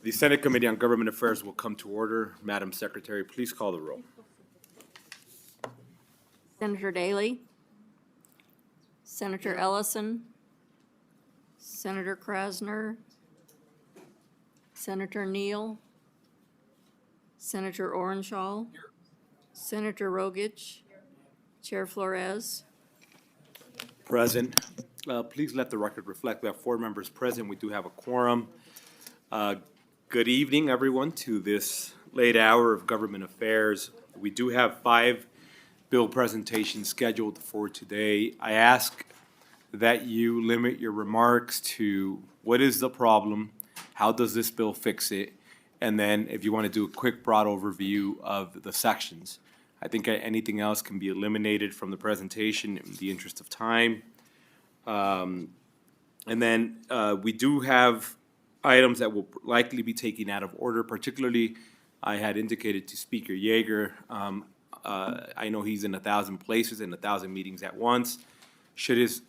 The Senate Committee on Government Affairs will come to order. Madam Secretary, please call the roll. Senator Daley, Senator Ellison, Senator Krasner, Senator Neal, Senator Orenshaw, Senator Rogich, Chair Flores. Present. Please let the record reflect we have 4 members present. We do have a quorum. Good evening, everyone, to this late hour of government affairs. We do have 5 bill presentations scheduled for today. I ask that you limit your remarks to what is the problem, how does this bill fix it, and then if you want to do a quick broad overview of the sections. I think anything else can be eliminated from the presentation in the interest of time. And then we do have items that will likely be taken out of order. Particularly, I had indicated to Speaker Yeager, I know he's in 1,000 places and 1,000 meetings at once. Should his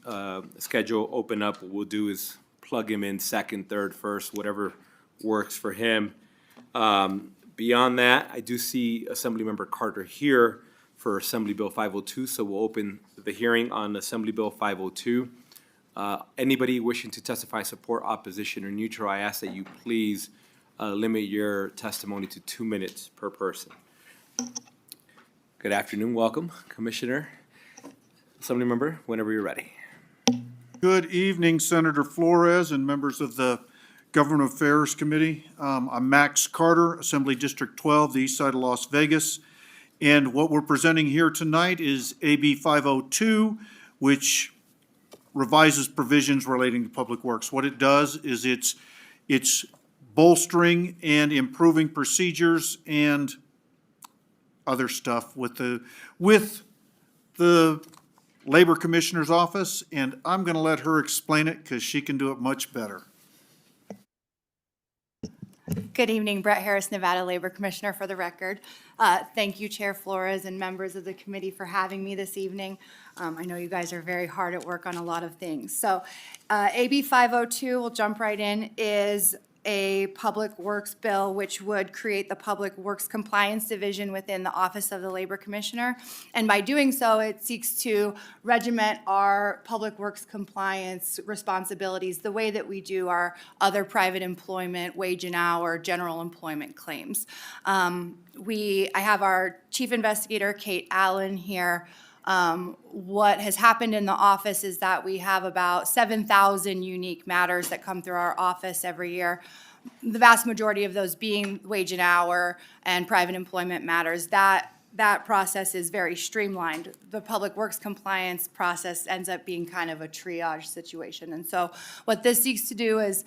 schedule open up, what we'll do is plug him in second, third, first, whatever works for him. Beyond that, I do see Assemblymember Carter here for Assembly Bill 502, so we'll open the hearing on Assembly Bill 502. Anybody wishing to testify support, opposition, or neutral, I ask that you please limit your testimony to 2 minutes per person. Good afternoon, welcome, Commissioner. Assemblymember, whenever you're ready. Good evening, Senator Flores and members of the Government Affairs Committee. I'm Max Carter, Assembly District 12, the east side of Las Vegas. And what we're presenting here tonight is AB 502, which revises provisions relating to public works. What it does is it's bolstering and improving procedures and other stuff with the Labor Commissioner's office, and I'm going to let her explain it because she can do it much better. Good evening, Brett Harris, Nevada Labor Commissioner for the record. Thank you, Chair Flores and members of the committee for having me this evening. I know you guys are very hard at work on a lot of things. So AB 502, we'll jump right in, is a public works bill which would create the Public Works Compliance Division within the Office of the Labor Commissioner. And by doing so, it seeks to regiment our public works compliance responsibilities the way that we do our other private employment, wage and hour, general employment claims. I have our Chief Investigator, Kate Allen, here. What has happened in the office is that we have about 7,000 unique matters that come through our office every year. The vast majority of those being wage and hour and private employment matters. That process is very streamlined. The public works compliance process ends up being kind of a triage situation. And so what this seeks to do is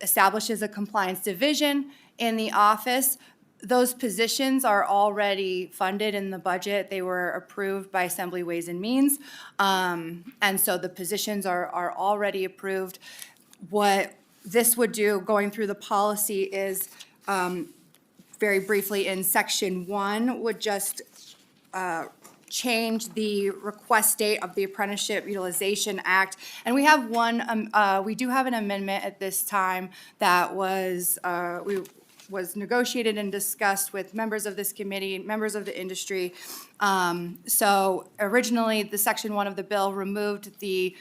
establishes a compliance division in the office. Those positions are already funded in the budget. They were approved by Assembly Ways and Means. And so the positions are already approved. What this would do, going through the policy, is very briefly in Section 1 would just change the request date of the Apprenticeship Utilization Act. And we have we do have an amendment at this time that was negotiated and discussed with members of this committee, members of the industry. So originally, the Section 1 of the bill removed the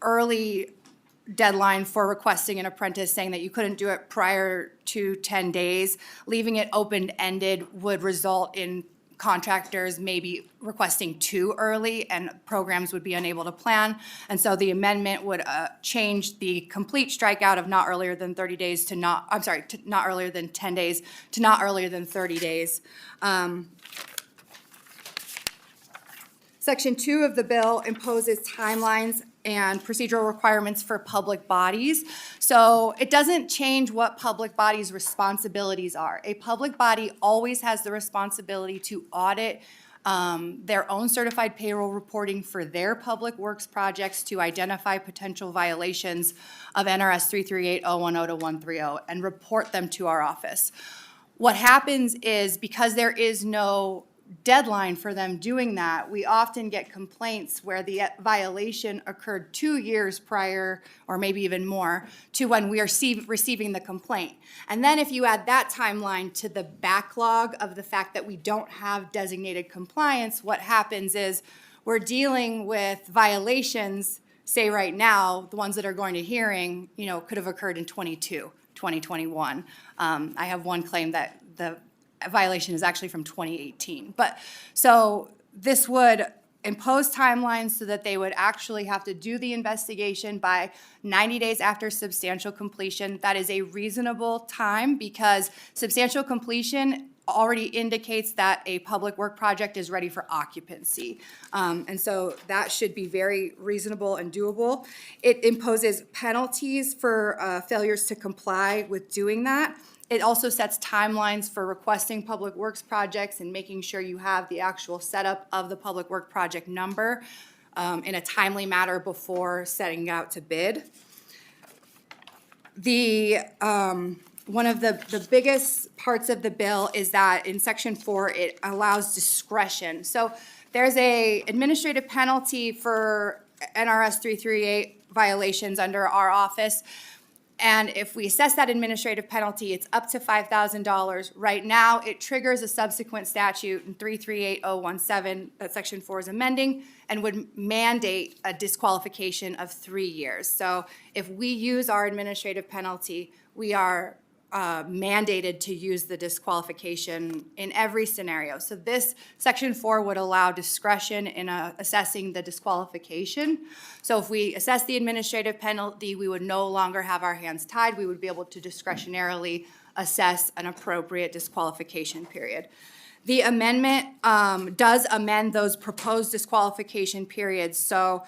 early deadline for requesting an apprentice, saying that you couldn't do it prior to 10 days. Leaving it open-ended would result in contractors maybe requesting too early, and programs would be unable to plan. And so the amendment would change the complete strikeout of not earlier than 30 days to not earlier than 10 days to not earlier than 30 days. Section 2 of the bill imposes timelines and procedural requirements for public bodies. So it doesn't change what public bodies' responsibilities are. A public body always has the responsibility to audit their own certified payroll reporting for their public works projects to identify potential violations of NRS 338-010 to 130 and report them to our office. What happens is, because there is no deadline for them doing that, we often get complaints where the violation occurred 2 years prior, or maybe even more, to when we are receiving the complaint. And then if you add that timeline to the backlog of the fact that we don't have designated compliance, what happens is we're dealing with violations, say right now, the ones that are going to hearing, could have occurred in 2021. I have one claim that the violation is actually from 2018. But so this would impose timelines so that they would actually have to do the investigation by 90 days after substantial completion. That is a reasonable time because substantial completion already indicates that a public work project is ready for occupancy. And so that should be very reasonable and doable. It imposes penalties for failures to comply with doing that. It also sets timelines for requesting public works projects and making sure you have the actual setup of the public work project number in a timely manner before setting out to bid. One of the biggest parts of the bill is that in Section 4, it allows discretion. So there's a administrative penalty for NRS 338 violations under our office. And if we assess that administrative penalty, it's up to $5,000. Right now, it triggers a subsequent statute in 338017 that Section 4 is amending and would mandate a disqualification of 3 years. So if we use our administrative penalty, we are mandated to use the disqualification in every scenario. So this Section 4 would allow discretion in assessing the disqualification. So if we assess the administrative penalty, we would no longer have our hands tied. We would be able to discretionarily assess an appropriate disqualification period. The amendment does amend those proposed disqualification periods. So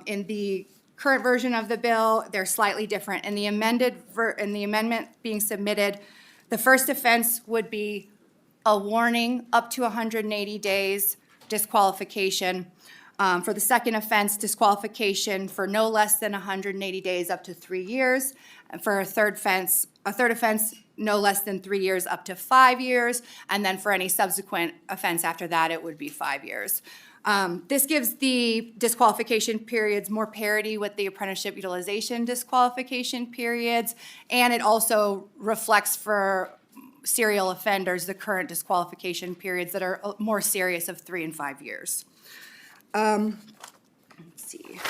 in the current version of the bill, they're slightly different. In the amendment being submitted, the first offense would be a warning up to 180 days disqualification. For the second offense, disqualification for no less than 180 days up to 3 years. And for a third offense, no less than 3 years up to 5 years. And then for any subsequent offense after that, it would be 5 years. This gives the disqualification periods more parity with the apprenticeship utilization disqualification periods, and it also reflects for serial offenders the current disqualification periods that are more serious of 3 and 5 years. Let's see.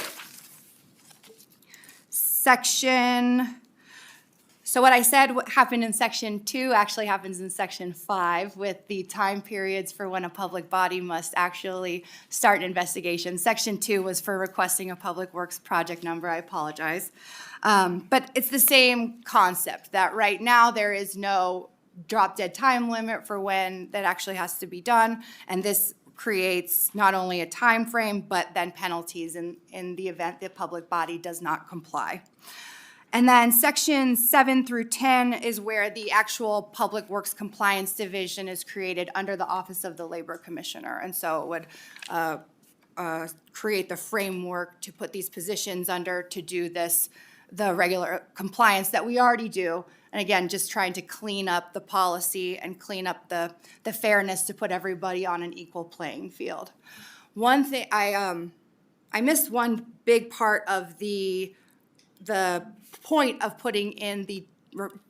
So what I said what happened in Section 2 actually happens in Section 5 with the time periods for when a public body must actually start an investigation. Section 2 was for requesting a public works project number. I apologize. But it's the same concept that right now there is no drop-dead time limit for when that actually has to be done. And this creates not only a time frame, but then penalties in the event the public body does not comply. And then sections 7 through 10 is where the actual Public Works Compliance Division is created under the Office of the Labor Commissioner. And so it would create the framework to put these positions under to do the regular compliance that we already do. And again, just trying to clean up the policy and clean up the fairness to put everybody on an equal playing field. One thing, I missed one big part of the point of putting in the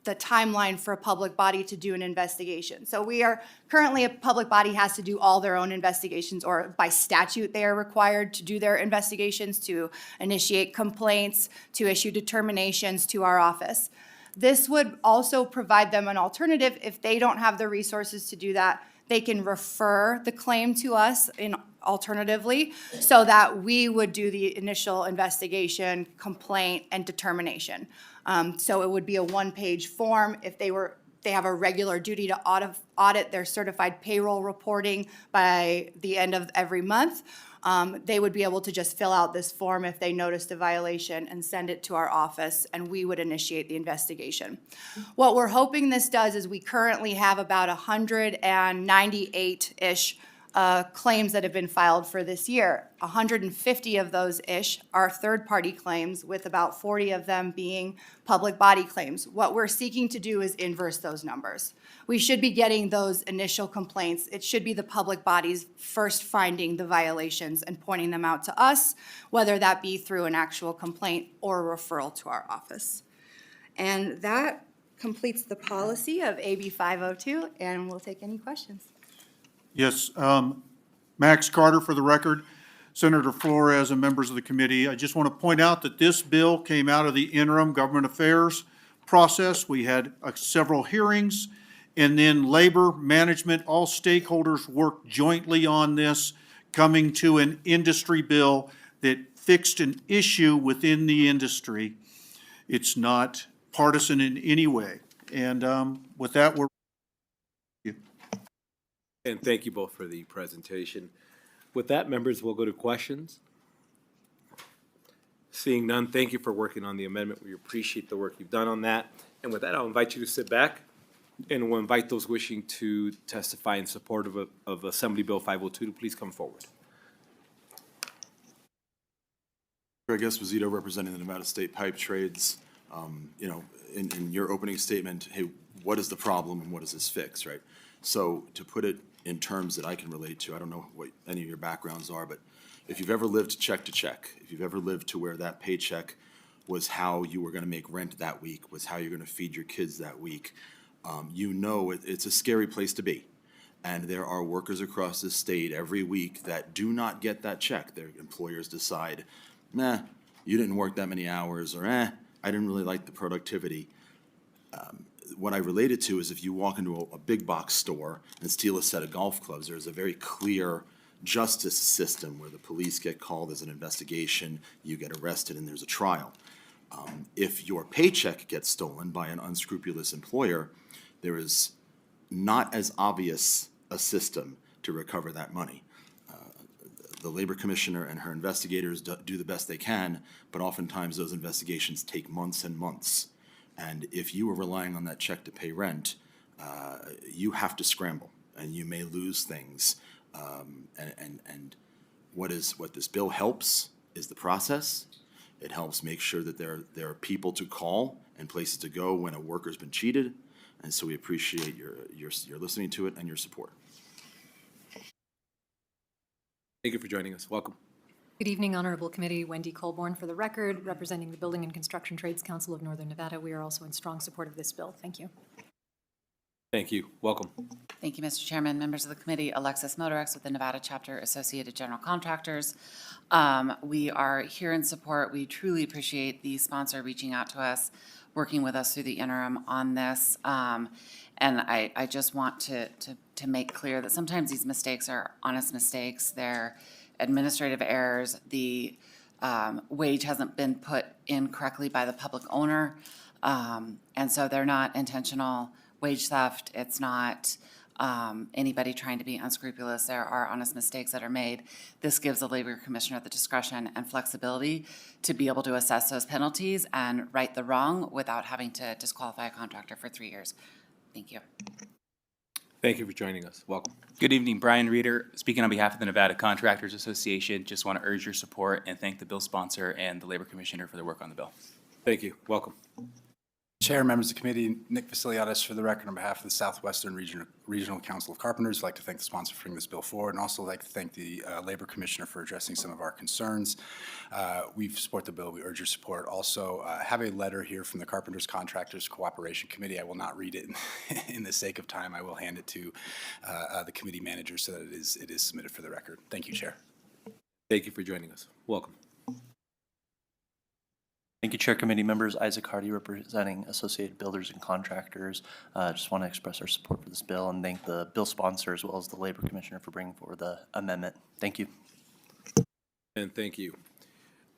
timeline for a public body to do an investigation. So we are currently, a public body has to do all their own investigations, or by statute they are required to do their investigations, to initiate complaints, to issue determinations to our office. This would also provide them an alternative. If they don't have the resources to do that, they can refer the claim to us alternatively, so that we would do the initial investigation, complaint, and determination. So it would be a one-page form. If they have a regular duty to audit their certified payroll reporting by the end of every month, they would be able to just fill out this form if they noticed a violation and send it to our office, and we would initiate the investigation. What we're hoping this does is we currently have about 198-ish claims that have been filed for this year. 150 of those-ish are third-party claims, with about 40 of them being public body claims. What we're seeking to do is inverse those numbers. We should be getting those initial complaints. It should be the public bodies first finding the violations and pointing them out to us, whether that be through an actual complaint or a referral to our office. And that completes the policy of AB 502, and we'll take any questions. Yes, Max Carter for the record, Senator Flores and members of the committee. I just want to point out that this bill came out of the interim government affairs process. We had several hearings, and then labor, management, all stakeholders worked jointly on this, coming to an industry bill that fixed an issue within the industry. It's not partisan in any way. And with that, we're. And thank you both for the presentation. With that, members, we'll go to questions. Seeing none, thank you for working on the amendment. We appreciate the work you've done on that. And with that, I'll invite you to sit back, and we'll invite those wishing to testify in support of Assembly Bill 502 to please come forward. Greg Esposito, representing the Nevada State Pipe Trades. You know, in your opening statement, hey, what is the problem and what does this fix, right? So to put it in terms that I can relate to, I don't know what any of your backgrounds are, but if you've ever lived check to check, if you've ever lived to where that paycheck was how you were going to make rent that week, was how you're going to feed your kids that week, you know it's a scary place to be. And there are workers across the state every week that do not get that check. Their employers decide, nah, you didn't work that many hours, or I didn't really like the productivity. What I related to is if you walk into a big box store and steal a set of golf clubs, there's a very clear justice system where the police get called, there's an investigation, you get arrested, and there's a trial. If your paycheck gets stolen by an unscrupulous employer, there is not as obvious a system to recover that money. The labor commissioner and her investigators do the best they can, but oftentimes those investigations take months and months. And if you are relying on that check to pay rent, you have to scramble, and you may lose things. And what this bill helps is the process. It helps make sure that there are people to call and places to go when a worker's been cheated. And so we appreciate your listening to it and your support. Thank you for joining us. Welcome. Good evening, Honorable Committee. Wendy Colborn for the record, representing the Building and Construction Trades Council of Northern Nevada. We are also in strong support of this bill. Thank you. Thank you. Welcome. Thank you, Mr. Chairman, members of the committee. Alexis Motorex with the Nevada Chapter Associated General Contractors. We are here in support. We truly appreciate the sponsor reaching out to us, working with us through the interim on this. And I just want to make clear that sometimes these mistakes are honest mistakes. They're administrative errors. The wage hasn't been put in correctly by the public owner. And so they're not intentional wage theft. It's not anybody trying to be unscrupulous. There are honest mistakes that are made. This gives the labor commissioner the discretion and flexibility to be able to assess those penalties and right the wrong without having to disqualify a contractor for 3 years. Thank you. Thank you for joining us. Welcome. Good evening, Brian Reeder, speaking on behalf of the Nevada Contractors Association. Just want to urge your support and thank the bill sponsor and the Labor Commissioner for their work on the bill. Thank you. Welcome. Chair, members of the committee, Nick Vasiliadis for the record on behalf of the Southwestern Regional Council of Carpenters. I'd like to thank the sponsor for bringing this bill forward, and also like to thank the Labor Commissioner for addressing some of our concerns. We support the bill. We urge your support. Also, have a letter here from the Carpenters Contractors Cooperation Committee. I will not read it in the sake of time. I will hand it to the committee manager so that it is submitted for the record. Thank you, Chair. Thank you for joining us. Welcome. Thank you, Chair, committee members. Isaac Hardy, representing Associated Builders and Contractors. Just want to express our support for this bill and thank the bill sponsor as well as the Labor Commissioner for bringing forward the amendment. Thank you. And thank you.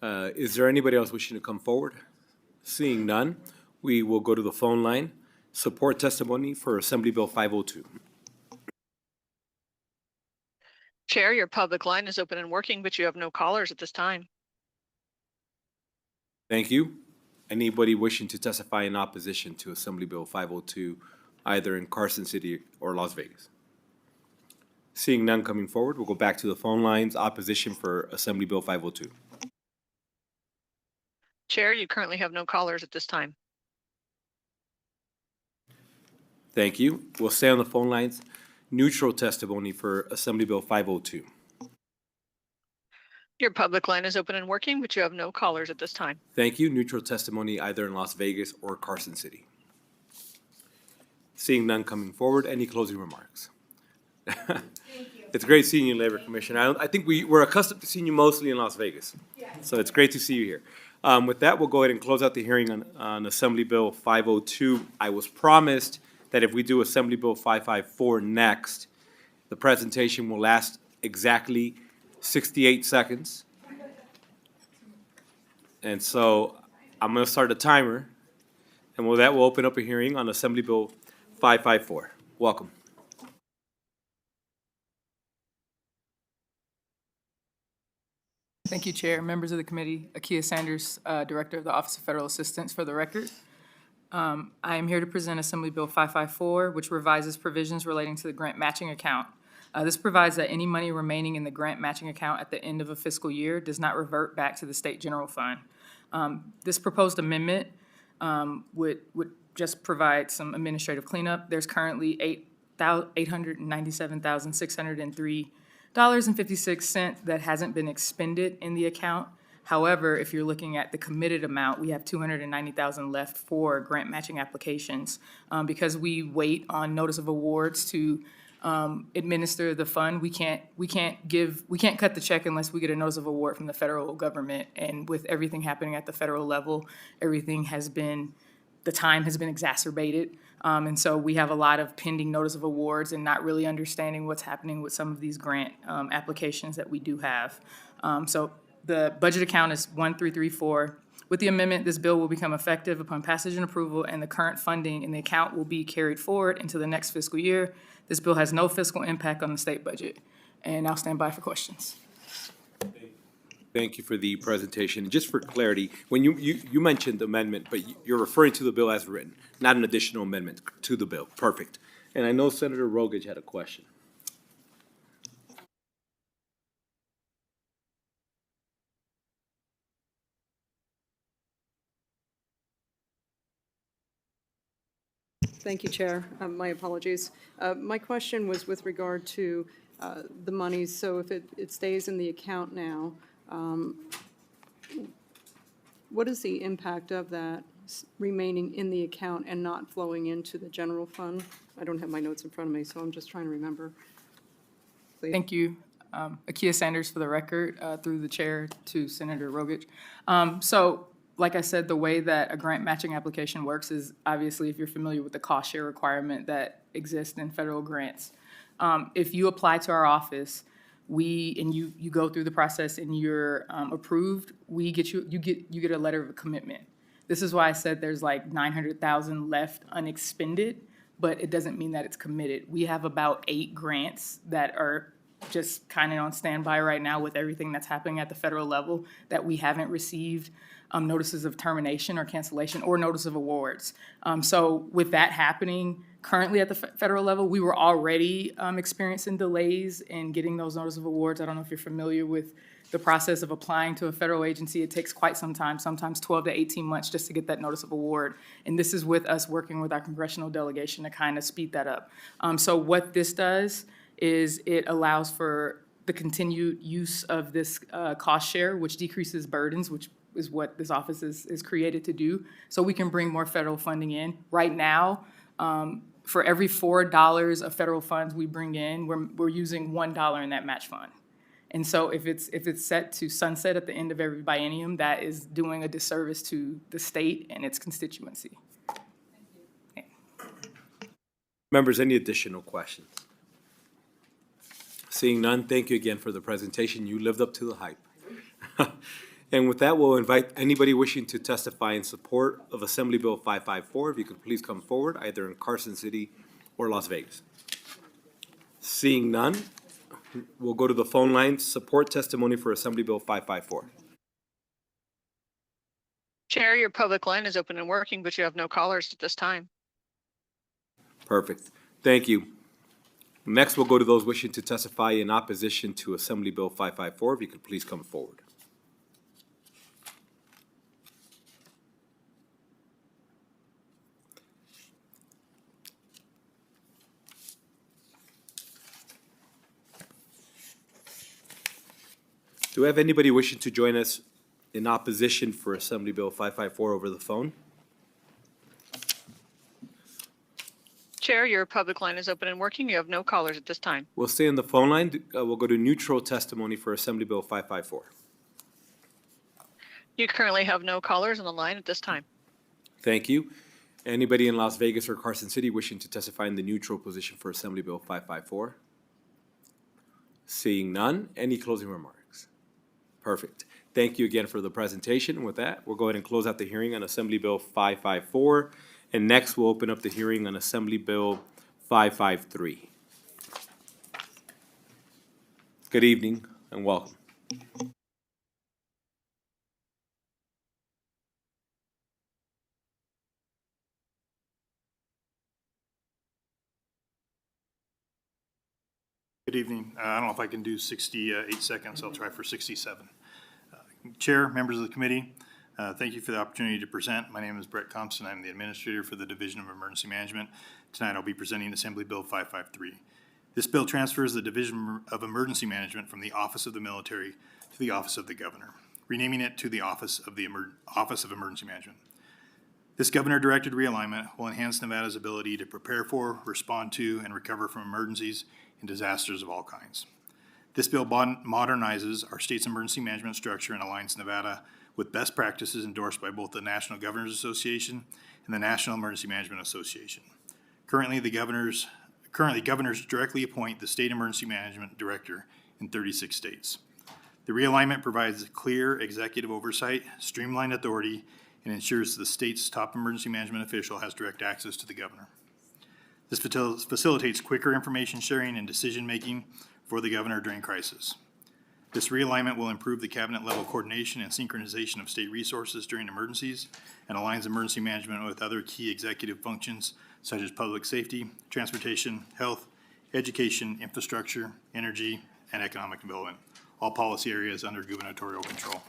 Is there anybody else wishing to come forward? Seeing none, we will go to the phone line. Support testimony for Assembly Bill 502. Chair, your public line is open and working, but you have no callers at this time. Thank you. Anybody wishing to testify in opposition to Assembly Bill 502, either in Carson City or Las Vegas? Seeing none coming forward, we'll go back to the phone lines. Opposition for Assembly Bill 502. Chair, you currently have no callers at this time. Thank you. We'll stay on the phone lines. Neutral testimony for Assembly Bill 502. Your public line is open and working, but you have no callers at this time. Thank you. Neutral testimony either in Las Vegas or Carson City. Seeing none coming forward, any closing remarks? It's great seeing you, Labor Commissioner. I think we're accustomed to seeing you mostly in Las Vegas. So it's great to see you here. With that, we'll go ahead and close out the hearing on Assembly Bill 502. I was promised that if we do Assembly Bill 554 next, the presentation will last exactly 68 seconds. And so I'm going to start a timer. And with that, we'll open up a hearing on Assembly Bill 554. Welcome. Thank you, Chair, members of the committee. Akia Sanders, Director of the Office of Federal Assistance, for the record. I am here to present Assembly Bill 554, which revises provisions relating to the grant matching account. This provides that any money remaining in the grant matching account at the end of a fiscal year does not revert back to the state general fund. This proposed amendment would just provide some administrative cleanup. There's currently $897,603.56 that hasn't been expended in the account. However, if you're looking at the committed amount, we have $290,000 left for grant matching applications. Because we wait on notice of awards to administer the fund, we can't cut the check unless we get a notice of award from the federal government. And with everything happening at the federal level, the time has been exacerbated. And so we have a lot of pending notice of awards and not really understanding what's happening with some of these grant applications that we do have. So the budget account is 1334. With the amendment, this bill will become effective upon passage and approval, and the current funding in the account will be carried forward into the next fiscal year. This bill has no fiscal impact on the state budget. And I'll stand by for questions. Thank you for the presentation. Just for clarity, when you mentioned amendment, but you're referring to the bill as written, not an additional amendment to the bill. Perfect. And I know Senator Rogage had a question. Thank you, Chair. My apologies. My question was with regard to the monies. So if it stays in the account now, what is the impact of that remaining in the account and not flowing into the general fund? I don't have my notes in front of me, so I'm just trying to remember. Please. Thank you. Akia Sanders for the record, through the chair to Senator Rogage. So like I said, the way that a grant matching application works is obviously if you're familiar with the cost share requirement that exists in federal grants. If you apply to our office, you go through the process and you're approved, you get a letter of commitment. This is why I said there's like 900,000 left unexpended, but it doesn't mean that it's committed. We have about 8 grants that are just kind of on standby right now with everything that's happening at the federal level that we haven't received notices of termination or cancellation or notice of awards. So with that happening currently at the federal level, we were already experiencing delays in getting those notice of awards. I don't know if you're familiar with the process of applying to a federal agency. It takes quite some time, sometimes 12 to 18 months just to get that notice of award. And this is with us working with our congressional delegation to kind of speed that up. So what this does is it allows for the continued use of this cost share, which decreases burdens, which is what this office is created to do, so we can bring more federal funding in. Right now, for every $4 of federal funds we bring in, we're using $1 in that match fund. And so if it's set to sunset at the end of every biennium, that is doing a disservice to the state and its constituency. Thank you. Members, any additional questions? Seeing none, thank you again for the presentation. You lived up to the hype. And with that, we'll invite anybody wishing to testify in support of Assembly Bill 554, if you could please come forward, either in Carson City or Las Vegas. Seeing none, we'll go to the phone line. Support testimony for Assembly Bill 554. Chair, your public line is open and working, but you have no callers at this time. Perfect. Thank you. Next, we'll go to those wishing to testify in opposition to Assembly Bill 554. If you could please come forward. Do we have anybody wishing to join us in opposition for Assembly Bill 554 over the phone? Chair, your public line is open and working. You have no callers at this time. We'll stay on the phone line. We'll go to neutral testimony for Assembly Bill 554. You currently have no callers on the line at this time. Thank you. Anybody in Las Vegas or Carson City wishing to testify in the neutral position for Assembly Bill 554? Seeing none, any closing remarks? Perfect. Thank you again for the presentation. With that, we'll go ahead and close out the hearing on Assembly Bill 554. And next, we'll open up the hearing on Assembly Bill 553. Good evening and welcome. Good evening. I don't know if I can do 68 seconds. I'll try for 67. Chair, members of the committee, thank you for the opportunity to present. My name is Brett Thompson. I'm the administrator for the Division of Emergency Management. Tonight I'll be presenting Assembly Bill 553. This bill transfers the Division of Emergency Management from the Office of the Military to the Office of the Governor, renaming it to the Office of Emergency Management. This governor-directed realignment will enhance Nevada's ability to prepare for, respond to, and recover from emergencies and disasters of all kinds. This bill modernizes our state's emergency management structure and aligns Nevada with best practices endorsed by both the National Governors Association and the National Emergency Management Association. Currently, governors directly appoint the State Emergency Management Director in 36 states. The realignment provides clear executive oversight, streamlined authority, and ensures the state's top emergency management official has direct access to the governor. This facilitates quicker information sharing and decision-making for the governor during crisis. This realignment will improve the cabinet-level coordination and synchronization of state resources during emergencies and aligns emergency management with other key executive functions such as public safety, transportation, health, education, infrastructure, energy, and economic development, all policy areas under gubernatorial control.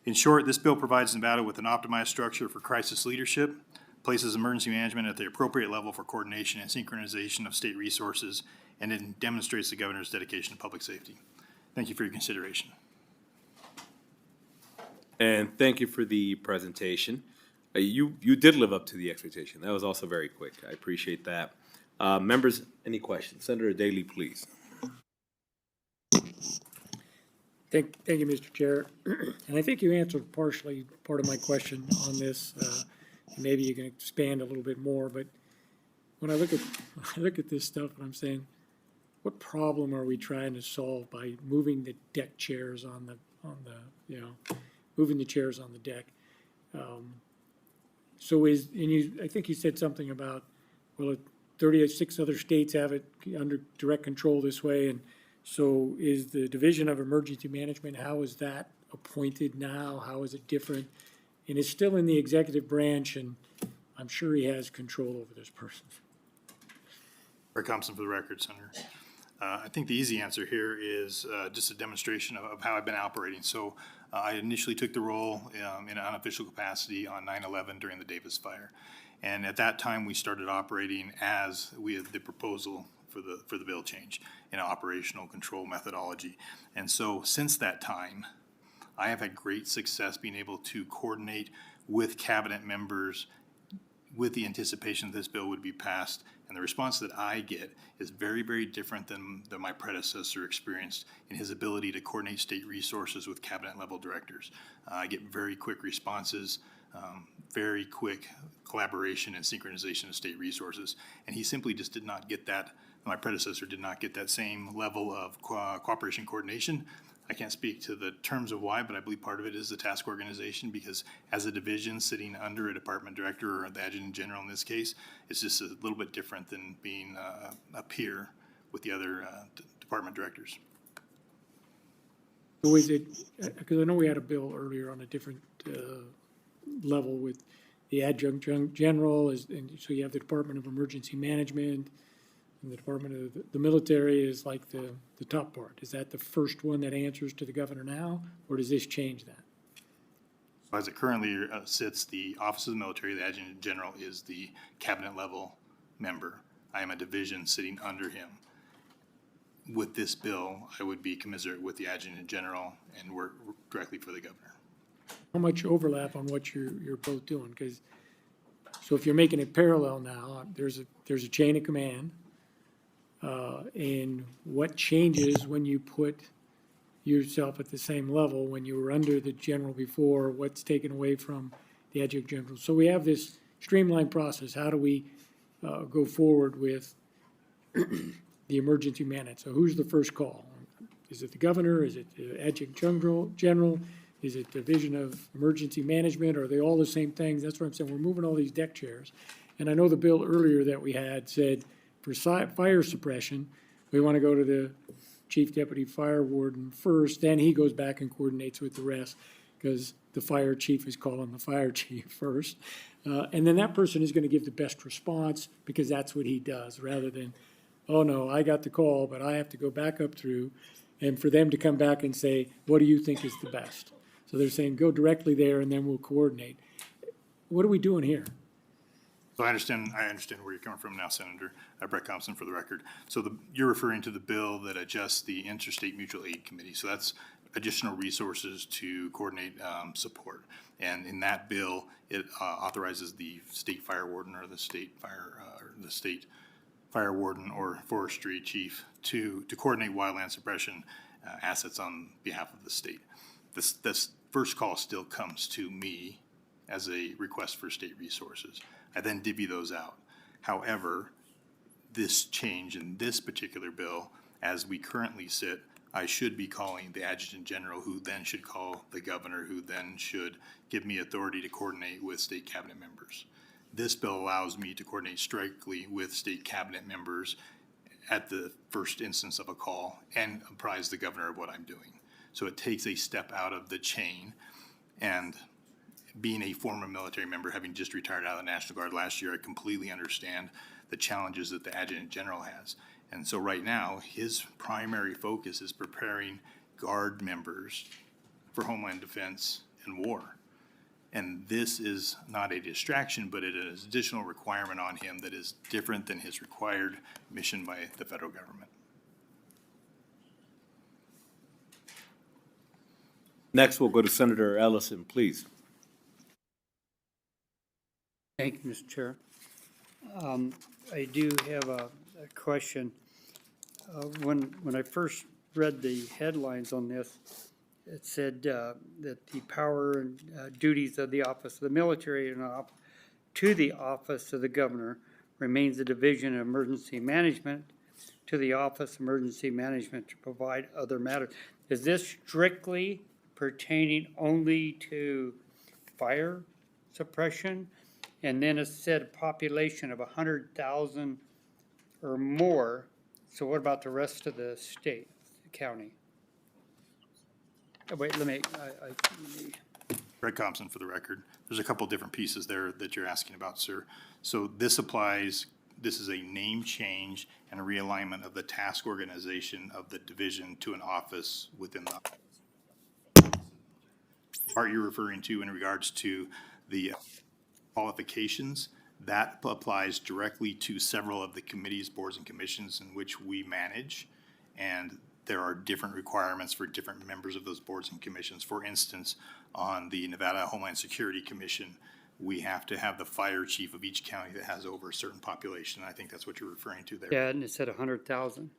In short, this bill provides Nevada with an optimized structure for crisis leadership, places emergency management at the appropriate level for coordination and synchronization of state resources, and it demonstrates the governor's dedication to public safety. Thank you for your consideration. And thank you for the presentation. You did live up to the expectation. That was also very quick. I appreciate that. Members, any questions? Senator Daly, please. Thank you, Mr. Chair. And I think you answered partially part of my question on this. Maybe you can expand a little bit more, but when I look at this stuff, and I'm saying, what problem are we trying to solve by moving the deck chairs moving the chairs on the deck? I think you said something about, well, 36 other states have it under direct control this way, and so is the Division of Emergency Management, how is that appointed now? How is it different? And it's still in the executive branch, and I'm sure he has control over this person. Rick Thompson for the record, Senator. I think the easy answer here is just a demonstration of how I've been operating. So I initially took the role in an unofficial capacity on 9/11 during the Davis fire. And at that time, we started operating as we had the proposal for the bill change in operational control methodology. And so since that time, I have had great success being able to coordinate with cabinet members with the anticipation that this bill would be passed. And the response that I get is very, very different than my predecessor experienced in his ability to coordinate state resources with cabinet level directors. I get very quick responses, very quick collaboration and synchronization of state resources. And he simply just did not get that. My predecessor did not get that same level of cooperation coordination. I can't speak to the terms of why, but I believe part of it is the task organization, because as a division sitting under a department director or the adjutant general in this case, it's just a little bit different than being a peer with the other department directors. So is it, because I know we had a bill earlier on a different level with the adjunct general, and so you have the Department of Emergency Management, And the Department of the military is like the top part. Is that the first one that answers to the governor now, or does this change that? As it currently sits, the Office of the Military, the Adjutant General, is the cabinet level member. I am a division sitting under him. With this bill, I would be commiserate with the Adjutant General and work directly for the governor. How much overlap on what you're both doing? Because, so if you're making it parallel now, there's a chain of command. And what changes when you put yourself at the same level when you were under the general before, what's taken away from the adjutant general? So we have this streamlined process. How do we go forward with the emergency management? So who's the first call? Is it the governor? Is it the adjutant general? Is it Division of Emergency Management? Are they all the same things? That's what I'm saying. We're moving all these deck chairs. And I know the bill earlier that we had said for fire suppression, we want to go to the chief deputy fire warden first, then he goes back and coordinates with the rest, because the fire chief is calling the fire chief first. And then that person is going to give the best response, because that's what he does, rather than, oh no, I got the call, but I have to go back up through, and for them to come back and say, what do you think is the best? So they're saying, go directly there and then we'll coordinate. What are we doing here? So I understand where you're coming from now, Senator. Brett Thompson for the record. So you're referring to the bill that adjusts the Interstate Mutual Aid Committee. So that's additional resources to coordinate support. And in that bill, it authorizes the state fire warden or the state fire warden or forestry chief to coordinate wildland suppression assets on behalf of the state. This first call still comes to me as a request for state resources. I then divvy those out. However, this change in this particular bill, as we currently sit, I should be calling the Adjutant General, who then should call the governor, who then should give me authority to coordinate with state cabinet members. This bill allows me to coordinate strictly with state cabinet members at the first instance of a call and apprise the governor of what I'm doing. So it takes a step out of the chain. And being a former military member, having just retired out of the National Guard last year, I completely understand the challenges that the Adjutant General has. And so right now, his primary focus is preparing Guard members for Homeland Defense and war. And this is not a distraction, but it is an additional requirement on him that is different than his required mission by the federal government. Next, we'll go to Senator Ellison, please. Thank you, Mr. Chair. I do have a question. When I first read the headlines on this, it said that the power and duties of the Office of the Military and to the Office of the Governor remains the Division of Emergency Management to the Office of Emergency Management to provide other matters. Is this strictly pertaining only to fire suppression? And then it said population of 100,000 or more. So what about the rest of the state, county? Oh, wait, let me. Greg Thompson for the record. There's a couple different pieces there that you're asking about, sir. So this applies, this is a name change and a realignment of the task organization of the division to an office within the part you're referring to in regards to the qualifications. That applies directly to several of the committees, boards, and commissions in which we manage. And there are different requirements for different members of those boards and commissions. For instance, on the Nevada Homeland Security Commission, we have to have the fire chief of each county that has over a certain population. I think that's what you're referring to there. Yeah, and it said 100,000.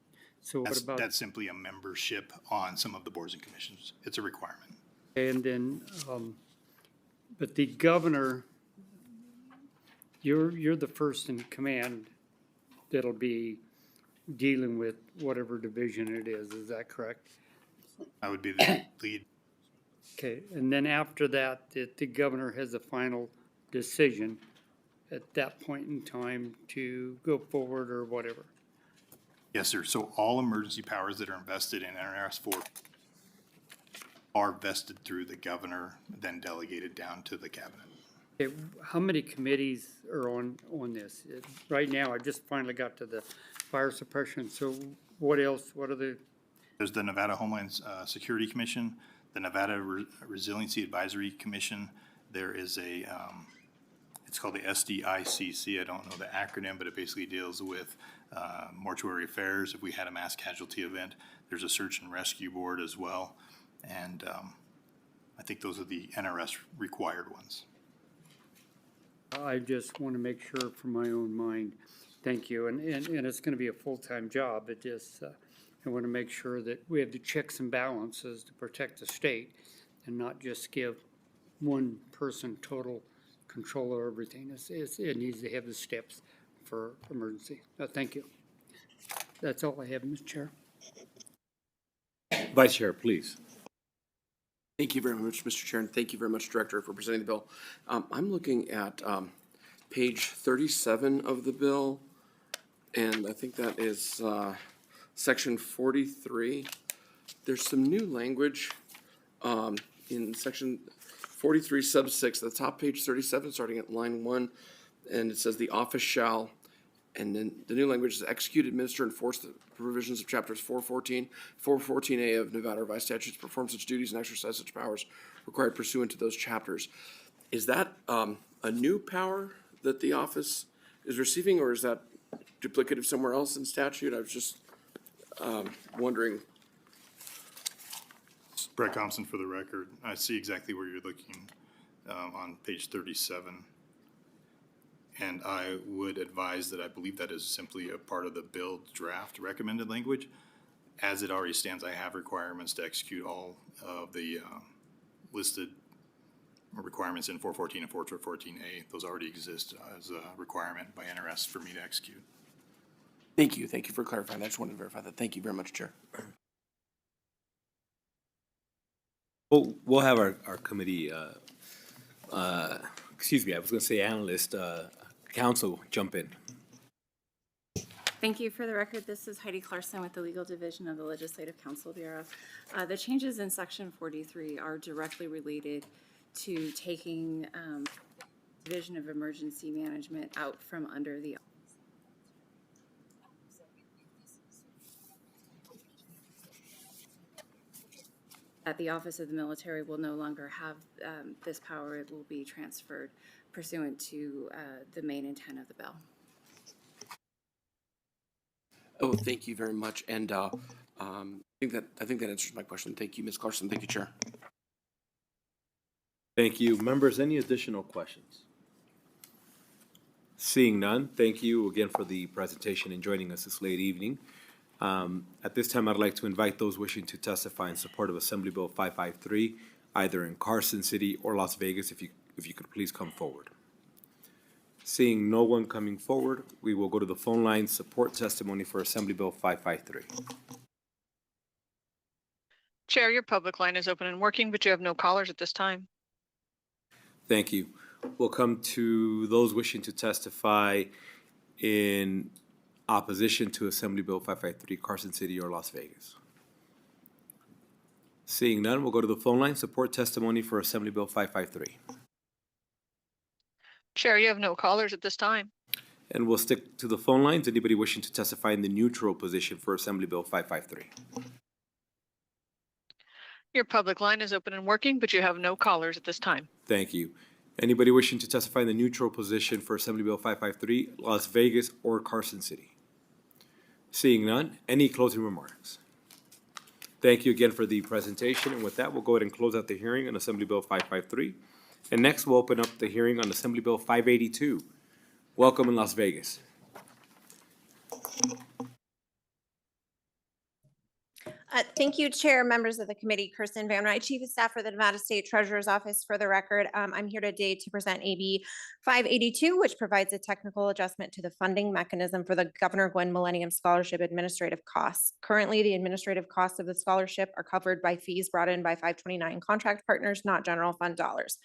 So what about? That's simply a membership on some of the boards and commissions. It's a requirement. And then, but the governor, you're the first in command that'll be dealing with whatever division it is that correct? I would be the lead. Okay, and then after that, the governor has a final decision at that point in time to go forward or whatever? Yes, sir. So all emergency powers that are invested in NRS 4 are vested through the governor, then delegated down to the cabinet. Okay, how many committees or on this? Right now, I just finally got to the fire suppression, so what else, what are the, There's the Nevada Homeland Security Commission, the Nevada Resiliency Advisory Commission. There is a, it's called the SDICC. I don't know the acronym, but it basically deals with mortuary affairs. If we had a mass casualty event, there's a search and rescue board as well. And I think those are the NRS required ones. I just want to make sure for my own mind. Thank you, and it's going to be a full-time job. It just, I want to make sure that we have the checks and balances to protect the state and not just give one person total control of everything. It needs to have the steps for emergency. Thank you. That's all I have, Mr. Chair. Vice Chair, please. Thank you very much, Mr. Chair, and thank you very much, Director, for presenting the bill. I'm looking at page 37 of the bill, and I think that is section 43. There's some new language in section 43 sub 6, at the top page 37, starting at line 1, and it says the office shall, and then the new language is execute, administer, and enforce the provisions of chapters 414, 414A of Nevada revised statutes, perform such duties and exercise such powers required pursuant to those chapters. Is that a new power that the office is receiving, or is that duplicative somewhere else in statute? I was just wondering. Brett Thompson for the record. I see exactly where you're looking on page 37. And I would advise that I believe that is simply a part of the bill draft recommended language. As it already stands, I have requirements to execute all of the listed requirements in 414 and 414A. Those already exist as a requirement by NRS for me to execute. Thank you. Thank you for clarifying. I just wanted to verify that. Thank you very much, Chair. We'll have our committee, excuse me, I was going to say analyst, counsel jump in. Thank you. For the record, this is Heidi Clarkson with the Legal Division of the Legislative Council Bureau. The changes in Section 43 are directly related to taking Division of Emergency Management out from under the that the Office of the Military will no longer have this power. It will be transferred pursuant to the main intent of the bill. Oh, thank you very much. And I think that answers my question. Thank you, Ms. Carson. Thank you, Chair. Thank you. Members, any additional questions? Seeing none, thank you again for the presentation and joining us this late evening. At this time, I'd like to invite those wishing to testify in support of Assembly Bill 553, either in Carson City or Las Vegas, if you could please come forward. Seeing no one coming forward, we will go to the phone line, support testimony for Assembly Bill 553. Chair, your public line is open and working, but you have no callers at this time. Thank you. We'll come to those wishing to testify in opposition to Assembly Bill 553, Carson City or Las Vegas. Seeing none, we'll go to the phone line, support testimony for Assembly Bill 553. Chair, you have no callers at this time. And we'll stick to the phone lines. Anybody wishing to testify in the neutral position for Assembly Bill 553? Your public line is open and working, but you have no callers at this time. Thank you. Anybody wishing to testify in the neutral position for Assembly Bill 553, Las Vegas or Carson City? Seeing none, any closing remarks? Thank you again for the presentation, and with that, we'll go ahead and close out the hearing on Assembly Bill 553. And next, we'll open up the hearing on Assembly Bill 582. Welcome in Las Vegas. Thank you, Chair, members of the committee. Kirsten Van Ryn, Chief of Staff for the Nevada State Treasurer's Office. For the record, I'm here today to present AB 582, which provides a technical adjustment to the funding mechanism for the Governor Gwynn Millennium Scholarship administrative costs. Currently, the administrative costs of the scholarship are covered by fees brought in by 529 contract partners, not general fund dollars.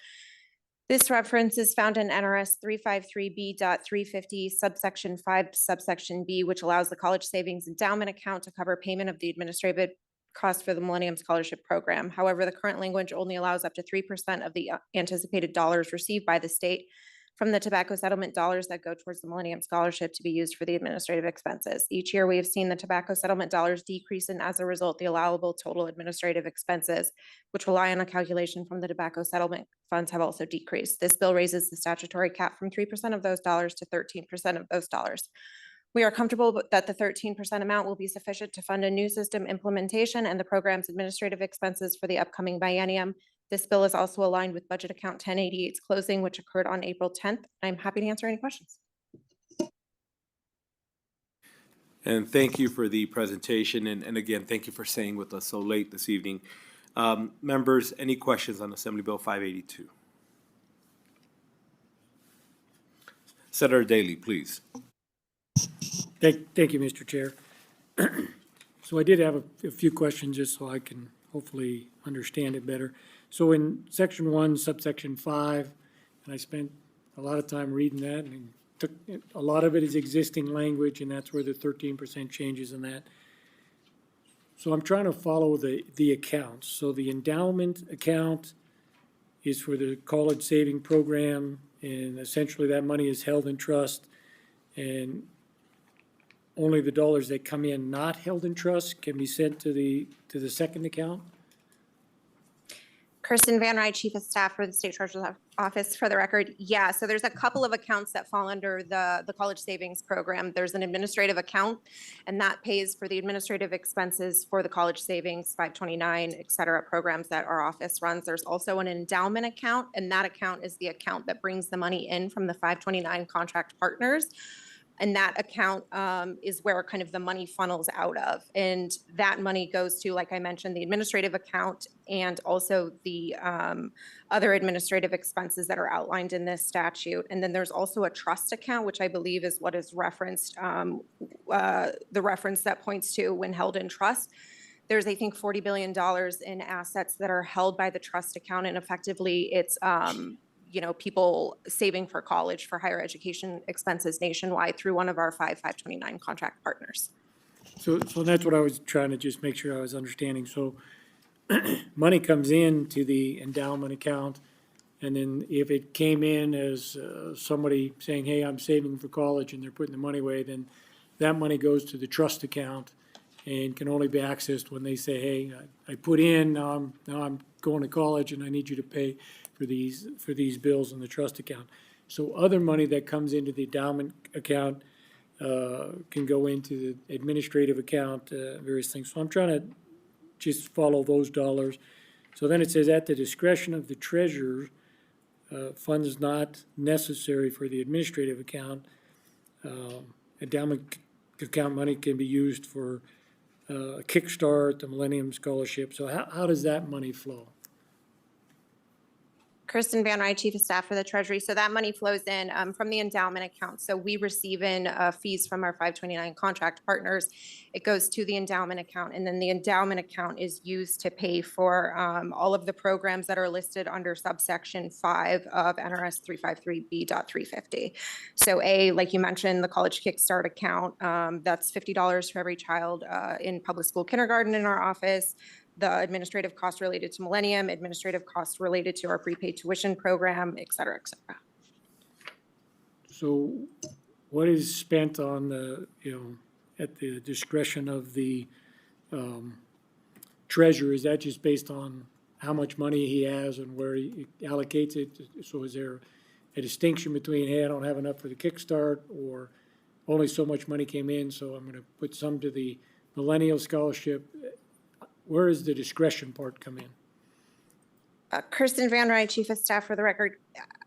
This reference is found in NRS 353B.350 subsection 5 subsection B, which allows the college savings endowment account to cover payment of the administrative cost for the Millennium Scholarship Program. However, the current language only allows up to 3% of the anticipated dollars received by the state from the tobacco settlement dollars that go towards the Millennium Scholarship to be used for the administrative expenses. Each year, we have seen the tobacco settlement dollars decrease, and as a result, the allowable total administrative expenses, which rely on a calculation from the tobacco settlement funds, have also decreased. This bill raises the statutory cap from 3% of those dollars to 13% of those dollars. We are comfortable that the 13% amount will be sufficient to fund a new system implementation and the program's administrative expenses for the upcoming biennium. This bill is also aligned with Budget Account 1088's closing, which occurred on April 10th. I'm happy to answer any questions. And thank you for the presentation, and again, thank you for staying with us so late this evening. Members, any questions on Assembly Bill 582? Senator Daley, please. Thank you, Mr. Chair. So I did have a few questions just so I can hopefully understand it better. So in section 1, subsection 5, and I spent a lot of time reading that, and a lot of it is existing language, and that's where the 13% changes in that. So I'm trying to follow the accounts. So the endowment account is for the college saving program, and essentially that money is held in trust, and only the dollars that come in not held in trust can be sent to the second account? Kirsten Van Rye, Chief of Staff for the State Treasurer's Office, for the record. Yeah, so there's a couple of accounts that fall under the college savings program. There's an administrative account, and that pays for the administrative expenses for the college savings, 529, et cetera, programs that our office runs. There's also an endowment account, and that account is the account that brings the money in from the 529 contract partners. And that account is where kind of the money funnels out of. And that money goes to, like I mentioned, the administrative account and also the other administrative expenses that are outlined in this statute. And then there's also a trust account, which I believe is what is referenced, the reference that points to when held in trust. There's, I think, $40 billion in assets that are held by the trust account, and effectively it's people saving for college, for higher education expenses nationwide through one of our 529 contract partners. So that's what I was trying to just make sure I was understanding. So money comes in to the endowment account, and then if it came in as somebody saying, hey, I'm saving for college, and they're putting the money away, then that money goes to the trust account and can only be accessed when they say, hey, I put in, now I'm going to college and I need you to pay for these bills in the trust account. So other money that comes into the endowment account can go into the administrative account, various things. So I'm trying to just follow those dollars. So then it says, at the discretion of the treasurer, funds not necessary for the administrative account. Endowment account money can be used for Kickstart, the Millennium Scholarship. So how does that money flow? Kirsten Van Rye, Chief of Staff for the Treasury. So that money flows in from the endowment account. So we receive in fees from our 529 contract partners. It goes to the endowment account, and then the endowment account is used to pay for all of the programs that are listed under subsection 5 of NRS 353B.350. So like you mentioned, the College Kickstart account, that's $50 for every child in public school kindergarten in our office. The administrative costs related to Millennium, administrative costs related to our prepaid tuition program, et cetera, et cetera. So what is spent on at the discretion of the treasurer? Is that just based on how much money he has and where he allocates it? So is there a distinction between, hey, I don't have enough for the Kickstart, or only so much money came in, so I'm going to put some to the Millennial Scholarship? Where does the discretion part come in? Kirsten Van Rye, Chief of Staff for the record.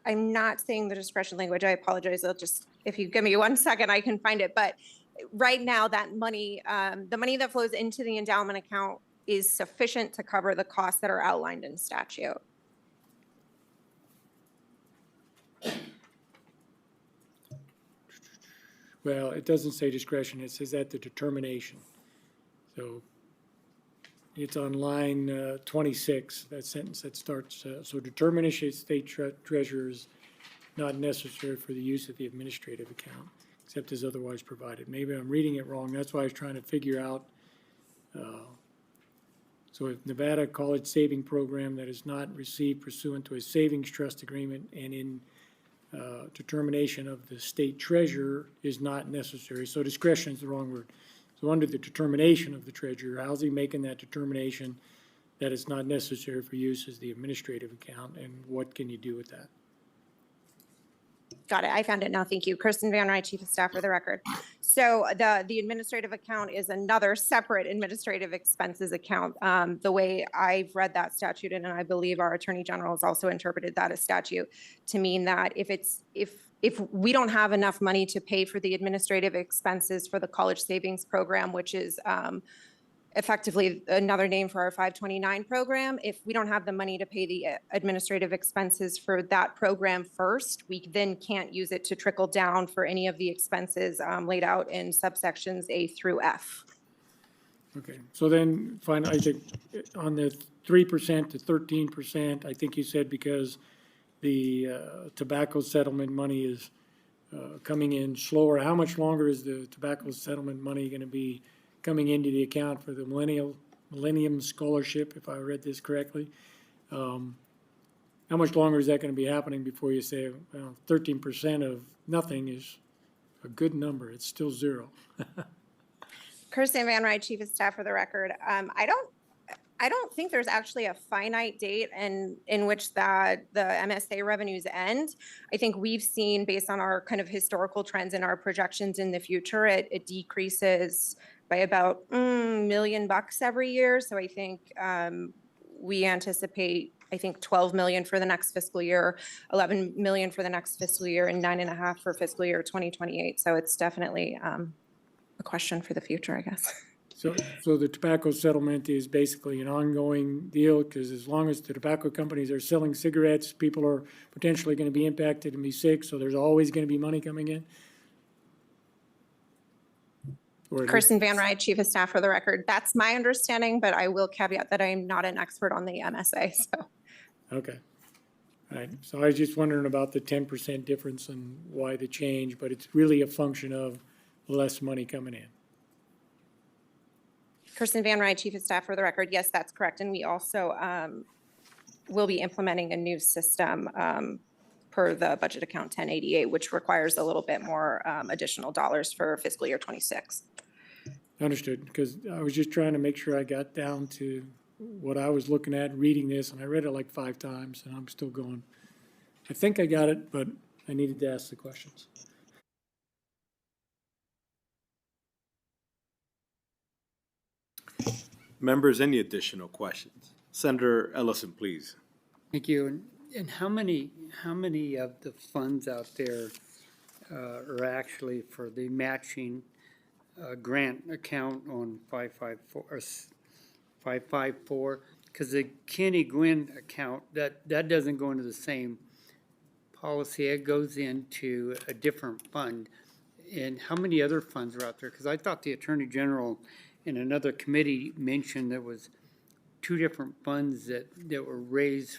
I'm not saying the discretion language. I apologize. If you give me 1 second, I can find it. But right now, that money, the money that flows into the endowment account is sufficient to cover the costs that are outlined in statute. Well, it doesn't say discretion. It says at the determination. So it's on line 26, that sentence that starts, so determination of state treasurer is not necessary for the use of the administrative account, except as otherwise provided. Maybe I'm reading it wrong. That's why I was trying to figure out. So if Nevada College Saving Program that is not received pursuant to a savings trust agreement and in determination of the state treasurer is not necessary. So discretion is the wrong word. So under the determination of the treasurer, how's he making that determination that it's not necessary for use as the administrative account, and what can you do with that? Got it. I found it now. Thank you. Kirsten Van Ryn, Chief of Staff for the record. So the administrative account is another separate administrative expenses account. The way I've read that statute, and I believe our Attorney General has also interpreted that as statute to mean that if we don't have enough money to pay for the administrative expenses for the college savings program, which is effectively another name for our 529 program. If we don't have the money to pay the administrative expenses for that program first, we then can't use it to trickle down for any of the expenses laid out in subsections A through F. Okay, so then finally, I think on the 3% to 13%, I think you said because the tobacco settlement money is coming in slower. How much longer is the tobacco settlement money going to be coming into the account for the Millennium Scholarship, if I read this correctly? How much longer is that going to be happening before you say, well, 13% of nothing is a good number? It's still zero. Kirsten Van Ryn, Chief of Staff for the record. I don't think there's actually a finite date in which the MSA revenues end. I think we've seen, based on our kind of historical trends and our projections in the future, it decreases by about $1 million every year. So I think we anticipate, I think 12 million for the next fiscal year, 11 million for the next fiscal year, and 9.5 for fiscal year 2028. So it's definitely a question for the future, I guess. So the tobacco settlement is basically an ongoing deal, because as long as the tobacco companies are selling cigarettes, people are potentially going to be impacted and be sick, so there's always going to be money coming in? Kirsten Van Ryn, Chief of Staff for the record. That's my understanding, but I will caveat that I am not an expert on the MSA, so. Okay. All right, so I was just wondering about the 10% difference and why the change, but it's really a function of less money coming in. Kirsten Van Ryn, Chief of Staff for the record. Yes, that's correct. And we also will be implementing a new system per the budget account 1088, which requires a little bit more additional dollars for fiscal year 26. Understood, because I was just trying to make sure I got down to what I was looking at, reading this, and I read it like 5 times, and I'm still going, I think I got it, but I needed to ask the questions. Members, any additional questions? Senator Ellison, please. Thank you. And how many of the funds out there are actually for the matching grant account on 554? Because the Kenny Gwynn account, that doesn't go into the same policy. It goes into a different fund. And how many other funds are out there? Because I thought the Attorney General in another committee mentioned there was 2 different funds that were raised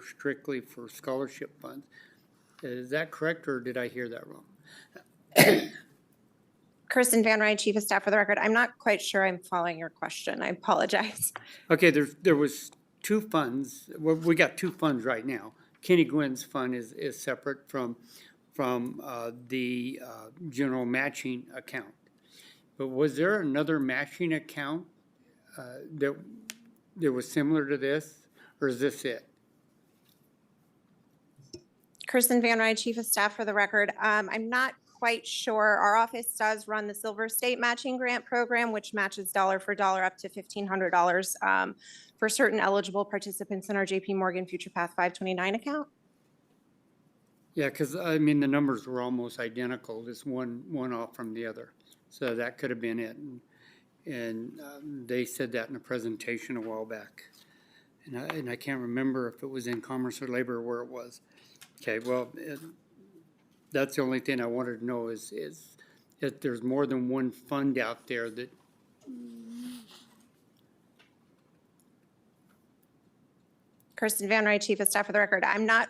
strictly for scholarship funds. Is that correct, or did I hear that wrong? Kirsten Van Ryn, Chief of Staff for the record. I'm not quite sure I'm following your question. I apologize. Okay, there was 2 funds. Well, we got 2 funds right now. Kenny Gwynn's fund is separate from the general matching account. But was there another matching account that was similar to this, or is this it? Kirsten Van Ryn, Chief of Staff for the record. I'm not quite sure. Our office does run the Silver State Matching Grant Program, which matches dollar for dollar up to $1,500 for certain eligible participants in our JP Morgan Future Path 529 account. Yeah, because I mean, the numbers were almost identical, just one off from the other. So that could have been it. And they said that in a presentation a while back. And I can't remember if it was in Commerce or Labor or where it was. Okay, well, that's the only thing I wanted to know is if there's more than one fund out there that. Kirsten Van Ryn, Chief of Staff for the record. I'm not,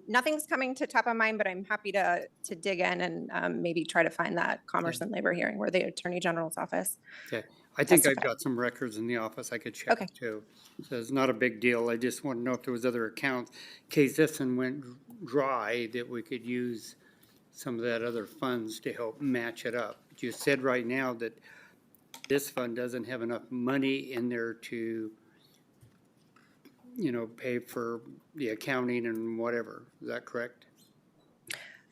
nothing's coming to top of mind, but I'm happy to dig in and maybe try to find that Commerce and Labor hearing where the Attorney General's office. Okay, I think I've got some records in the office I could check too. So it's not a big deal. I just want to know if there was other accounts. In case this one went dry, that we could use some of that other funds to help match it up. You said right now that this fund doesn't have enough money in there to, pay for the accounting and whatever. Is that correct?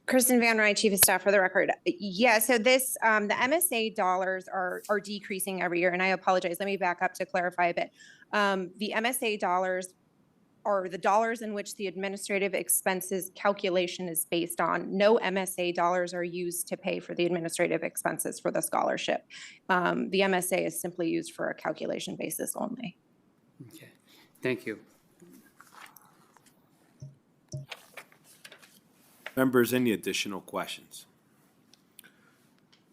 Kristen Van Ryn, Chief of Staff for the record. Yeah, so this, the MSA dollars are decreasing every year, and I apologize. Let me back up to clarify a bit. The MSA dollars are the dollars in which the administrative expenses calculation is based on. No MSA dollars are used to pay for the administrative expenses for the scholarship. The MSA is simply used for a calculation basis only. Okay, thank you. Members, any additional questions?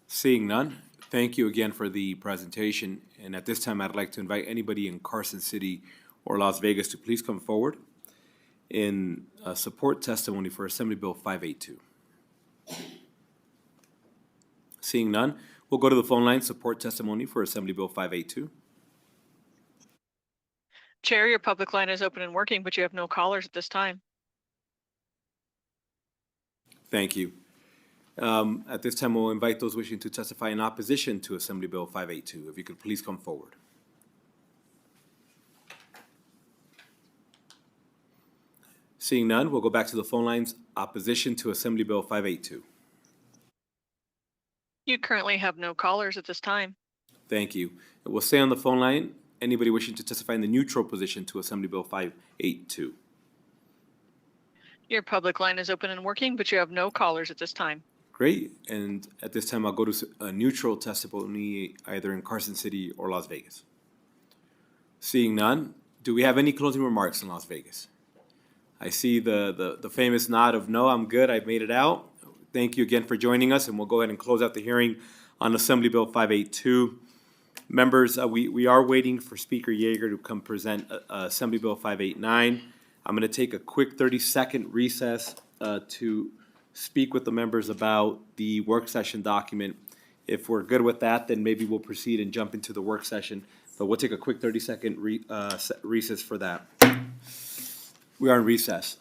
Seeing none, thank you again for the presentation. And at this time, I'd like to invite anybody in Carson City or Las Vegas to please come forward in support testimony for Assembly Bill 582. Seeing none, we'll go to the phone line, support testimony for Assembly Bill 582. Chair, your public line is open and working, but you have no callers at this time. Thank you. At this time, we'll invite those wishing to testify in opposition to Assembly Bill 582. If you could please come forward. Seeing none, we'll go back to the phone lines. Opposition to Assembly Bill 582. You currently have no callers at this time. Thank you. We'll stay on the phone line. Anybody wishing to testify in the neutral position to Assembly Bill 582. Your public line is open and working, but you have no callers at this time. Great. And at this time, I'll go to a neutral testimony either in Carson City or Las Vegas. Seeing none, do we have any closing remarks in Las Vegas? I see the famous nod of no, I'm good, I've made it out. Thank you again for joining us, and we'll go ahead and close out the hearing on Assembly Bill 582. Members, we are waiting for Speaker Yeager to come present Assembly Bill 589. I'm going to take a quick 30-second recess to speak with the members about the work session document. If we're good with that, then maybe we'll proceed and jump into the work session. But we'll take a quick 30-second recess for that. We are in recess.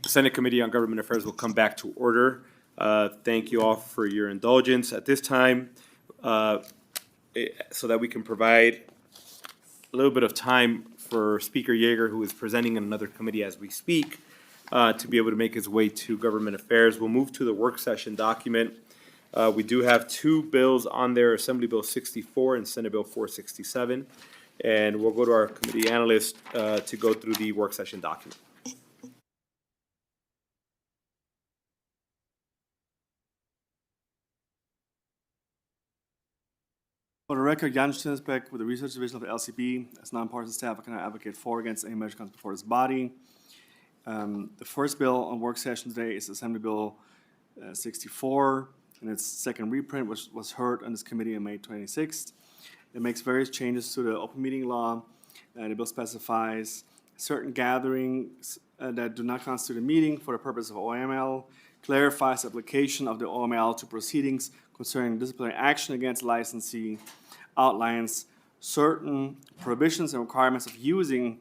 Senate Committee on Government Affairs will come back to order. Thank you all for your indulgence at this time, so that we can provide a little bit of time for Speaker Yeager, who is presenting in another committee as we speak, to be able to make his way to Government Affairs. We'll move to the work session document. We do have two bills on there, Assembly Bill 64 and Senate Bill 467. And we'll go to our committee analyst to go through the work session document. For the record, Jan Stinsbeck with the Research Division of the LCB. As nonpartisan staff, I cannot advocate for or against any measure comes before this body. The first bill on work session today is Assembly Bill 64, and its second reprint, which was heard on this committee on May 26th. It makes various changes to the open meeting law. The bill specifies certain gatherings that do not constitute a meeting for the purpose of OML, clarifies the application of the OML to proceedings concerning disciplinary action against licensee, outlines certain prohibitions and requirements of using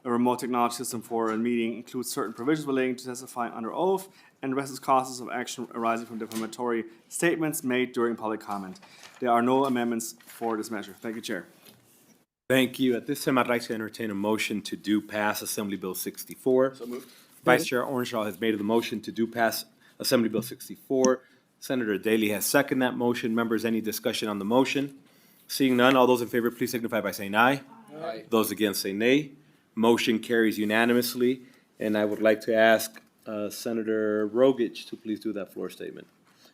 a remote technology system for a meeting, includes certain provisions relating to testifying under oath, and addresses causes of action arising from defamatory statements made during public comment. There are no amendments for this measure. Thank you, Chair. Thank you. At this time, I'd like to entertain a motion to do pass Assembly Bill 64. So moved. Vice Chair Ornshaw has made the motion to do pass Assembly Bill 64. Senator Daly has seconded that motion. Members, any discussion on the motion? Seeing none, all those in favor, please signify by saying aye. Aye. Those against say nay. Motion carries unanimously. And I would like to ask Senator Rogich to please do that floor statement.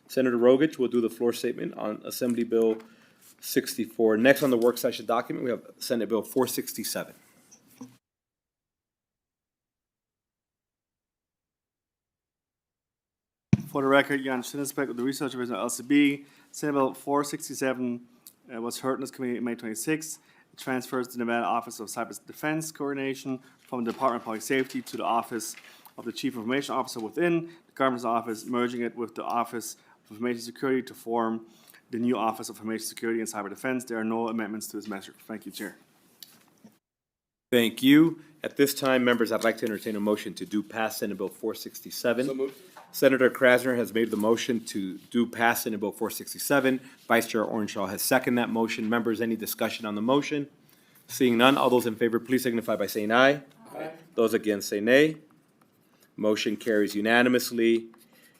Senator Rogich will do the floor statement on Assembly Bill 64. Next on the work session document, we have Senate Bill 467. For the record, Jan Schinnesbeck with the Research Division of LCB. Senate Bill 467 was heard in this committee on May 26th. It transfers the Nevada Office of Cyber Defense Coordination from the Department of Public Safety to the Office of the Chief Information Officer within the Governor's Office, merging it with the Office of Information Security to form the new Office of Information Security and Cyber Defense. There are no amendments to this measure. Thank you, Chair. Thank you. At this time, members, I'd like to entertain a motion to do pass Senate Bill 467. So moved. Senator Krasner has made the motion to do pass Senate Bill 467. Vice Chair Ornshaw has seconded that motion. Members, any discussion on the motion? Seeing none, all those in favor, please signify by saying aye. Aye. Those against say nay. Motion carries unanimously.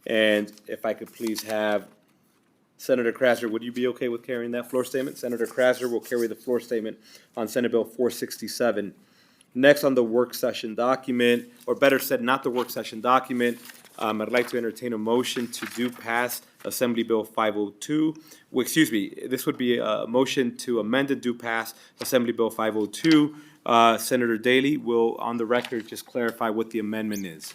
And if I could please have Senator Krasner, would you be okay with carrying that floor statement? Senator Krasner will carry the floor statement on Senate Bill 467. Next on the work session document, or better said, not the work session document, I'd like to entertain a motion to do pass Assembly Bill 502. Well, excuse me, this would be a motion to amend and do pass Assembly Bill 502. Senator Daly will, on the record, just clarify what the amendment is.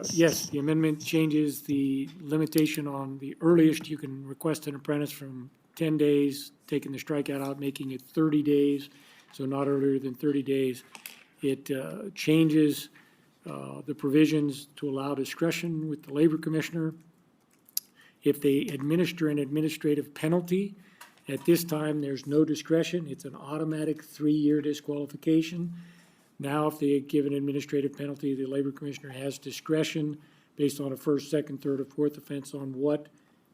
Yes, the amendment changes the limitation on the earliest you can request an apprentice from 10 days, taking the strikeout out, making it 30 days, so not earlier than 30 days. It changes the provisions to allow discretion with the labor commissioner. If they administer an administrative penalty, at this time, there's no discretion. It's an automatic 3-year disqualification. Now, if they give an administrative penalty, the labor commissioner has discretion based on a first, second, third, or fourth offense on what,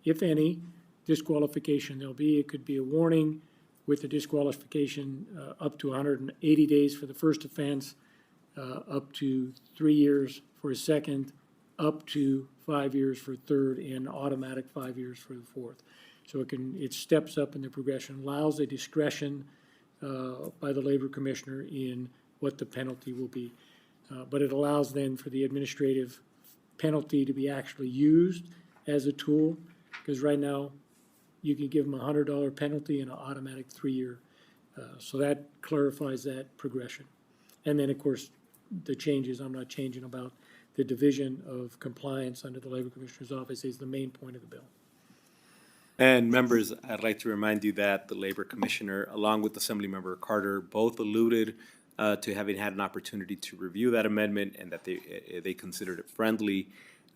if any, disqualification there'll be. It could be a warning with the disqualification up to 180 days for the first offense, up to 3 years for a second, up to 5 years for third, and automatic 5 years for the fourth. So it steps up in the progression, allows a discretion by the labor commissioner in what the penalty will be. But it allows then for the administrative penalty to be actually used as a tool, because right now you can give them a $100 penalty and an automatic 3-year. So that clarifies that progression. And then, of course, the changes, I'm not changing about the division of compliance under the Labor Commissioner's Office is the main point of the bill. And members, I'd like to remind you that the Labor Commissioner, along with Assemblymember Carter, both alluded to having had an opportunity to review that amendment and that they considered it friendly.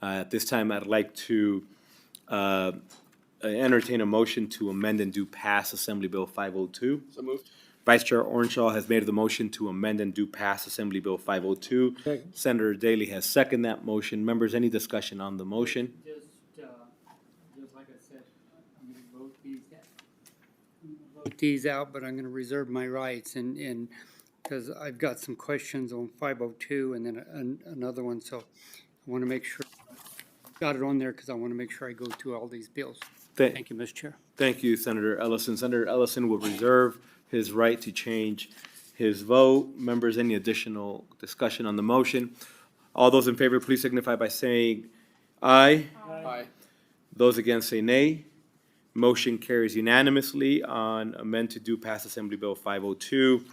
At this time, I'd like to entertain a motion to amend and do pass Assembly Bill 502. So moved. Vice Chair Ornshaw has made the motion to amend and do pass Assembly Bill 502. Second. Senator Daly has seconded that motion. Members, any discussion on the motion? Just like I said, I'm gonna vote these out, but I'm gonna reserve my rights and because I've got some questions on 502 and then another one, so I want to make sure I got it on there because I want to make sure I go through all these bills. Thank you, Mr. Chair. Thank you, Senator Ellison. Senator Ellison will reserve his right to change his vote. Members, any additional discussion on the motion? All those in favor, please signify by saying aye. Aye. Those against say nay. Motion carries unanimously on amend to do pass Assembly Bill 502.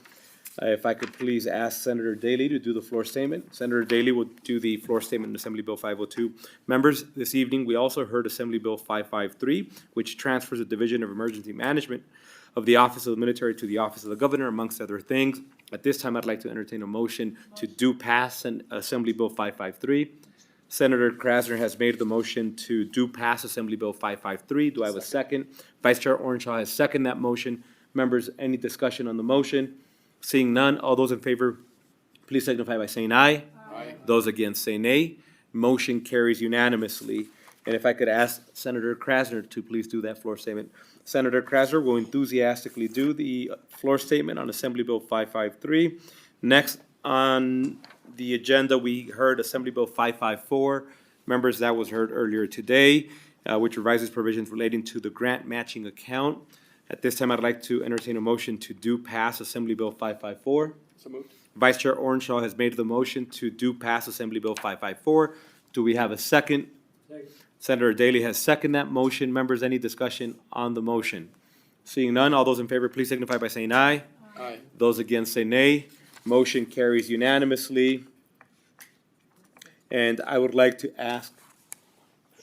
If I could please ask Senator Daly to do the floor statement. Senator Daly will do the floor statement in Assembly Bill 502. Members, this evening, we also heard Assembly Bill 553, which transfers the Division of Emergency Management of the Office of the Military to the Office of the Governor, amongst other things. At this time, I'd like to entertain a motion to do pass Assembly Bill 553. Senator Krasner has made the motion to do pass Assembly Bill 553. Do I have a second? Vice Chair Ornshaw has seconded that motion. Members, any discussion on the motion? Seeing none, all those in favor, please signify by saying aye. Aye. Those against say nay. Motion carries unanimously. And if I could ask Senator Krasner to please do that floor statement Senator Krasner will enthusiastically do the floor statement on Assembly Bill 553. Next on the agenda, we heard Assembly Bill 554. Members, that was heard earlier today, which revises provisions relating to the grant matching account. At this time, I'd like to entertain a motion to do pass Assembly Bill 554. So moved. Vice Chair Orenshaw has made the motion to do pass Assembly Bill 554. Do we have a second? Senator Daly has seconded that motion. Members, any discussion on the motion? Seeing none, all those in favor, please signify by saying aye. Aye. Those against say nay. Motion carries unanimously. And I would like to ask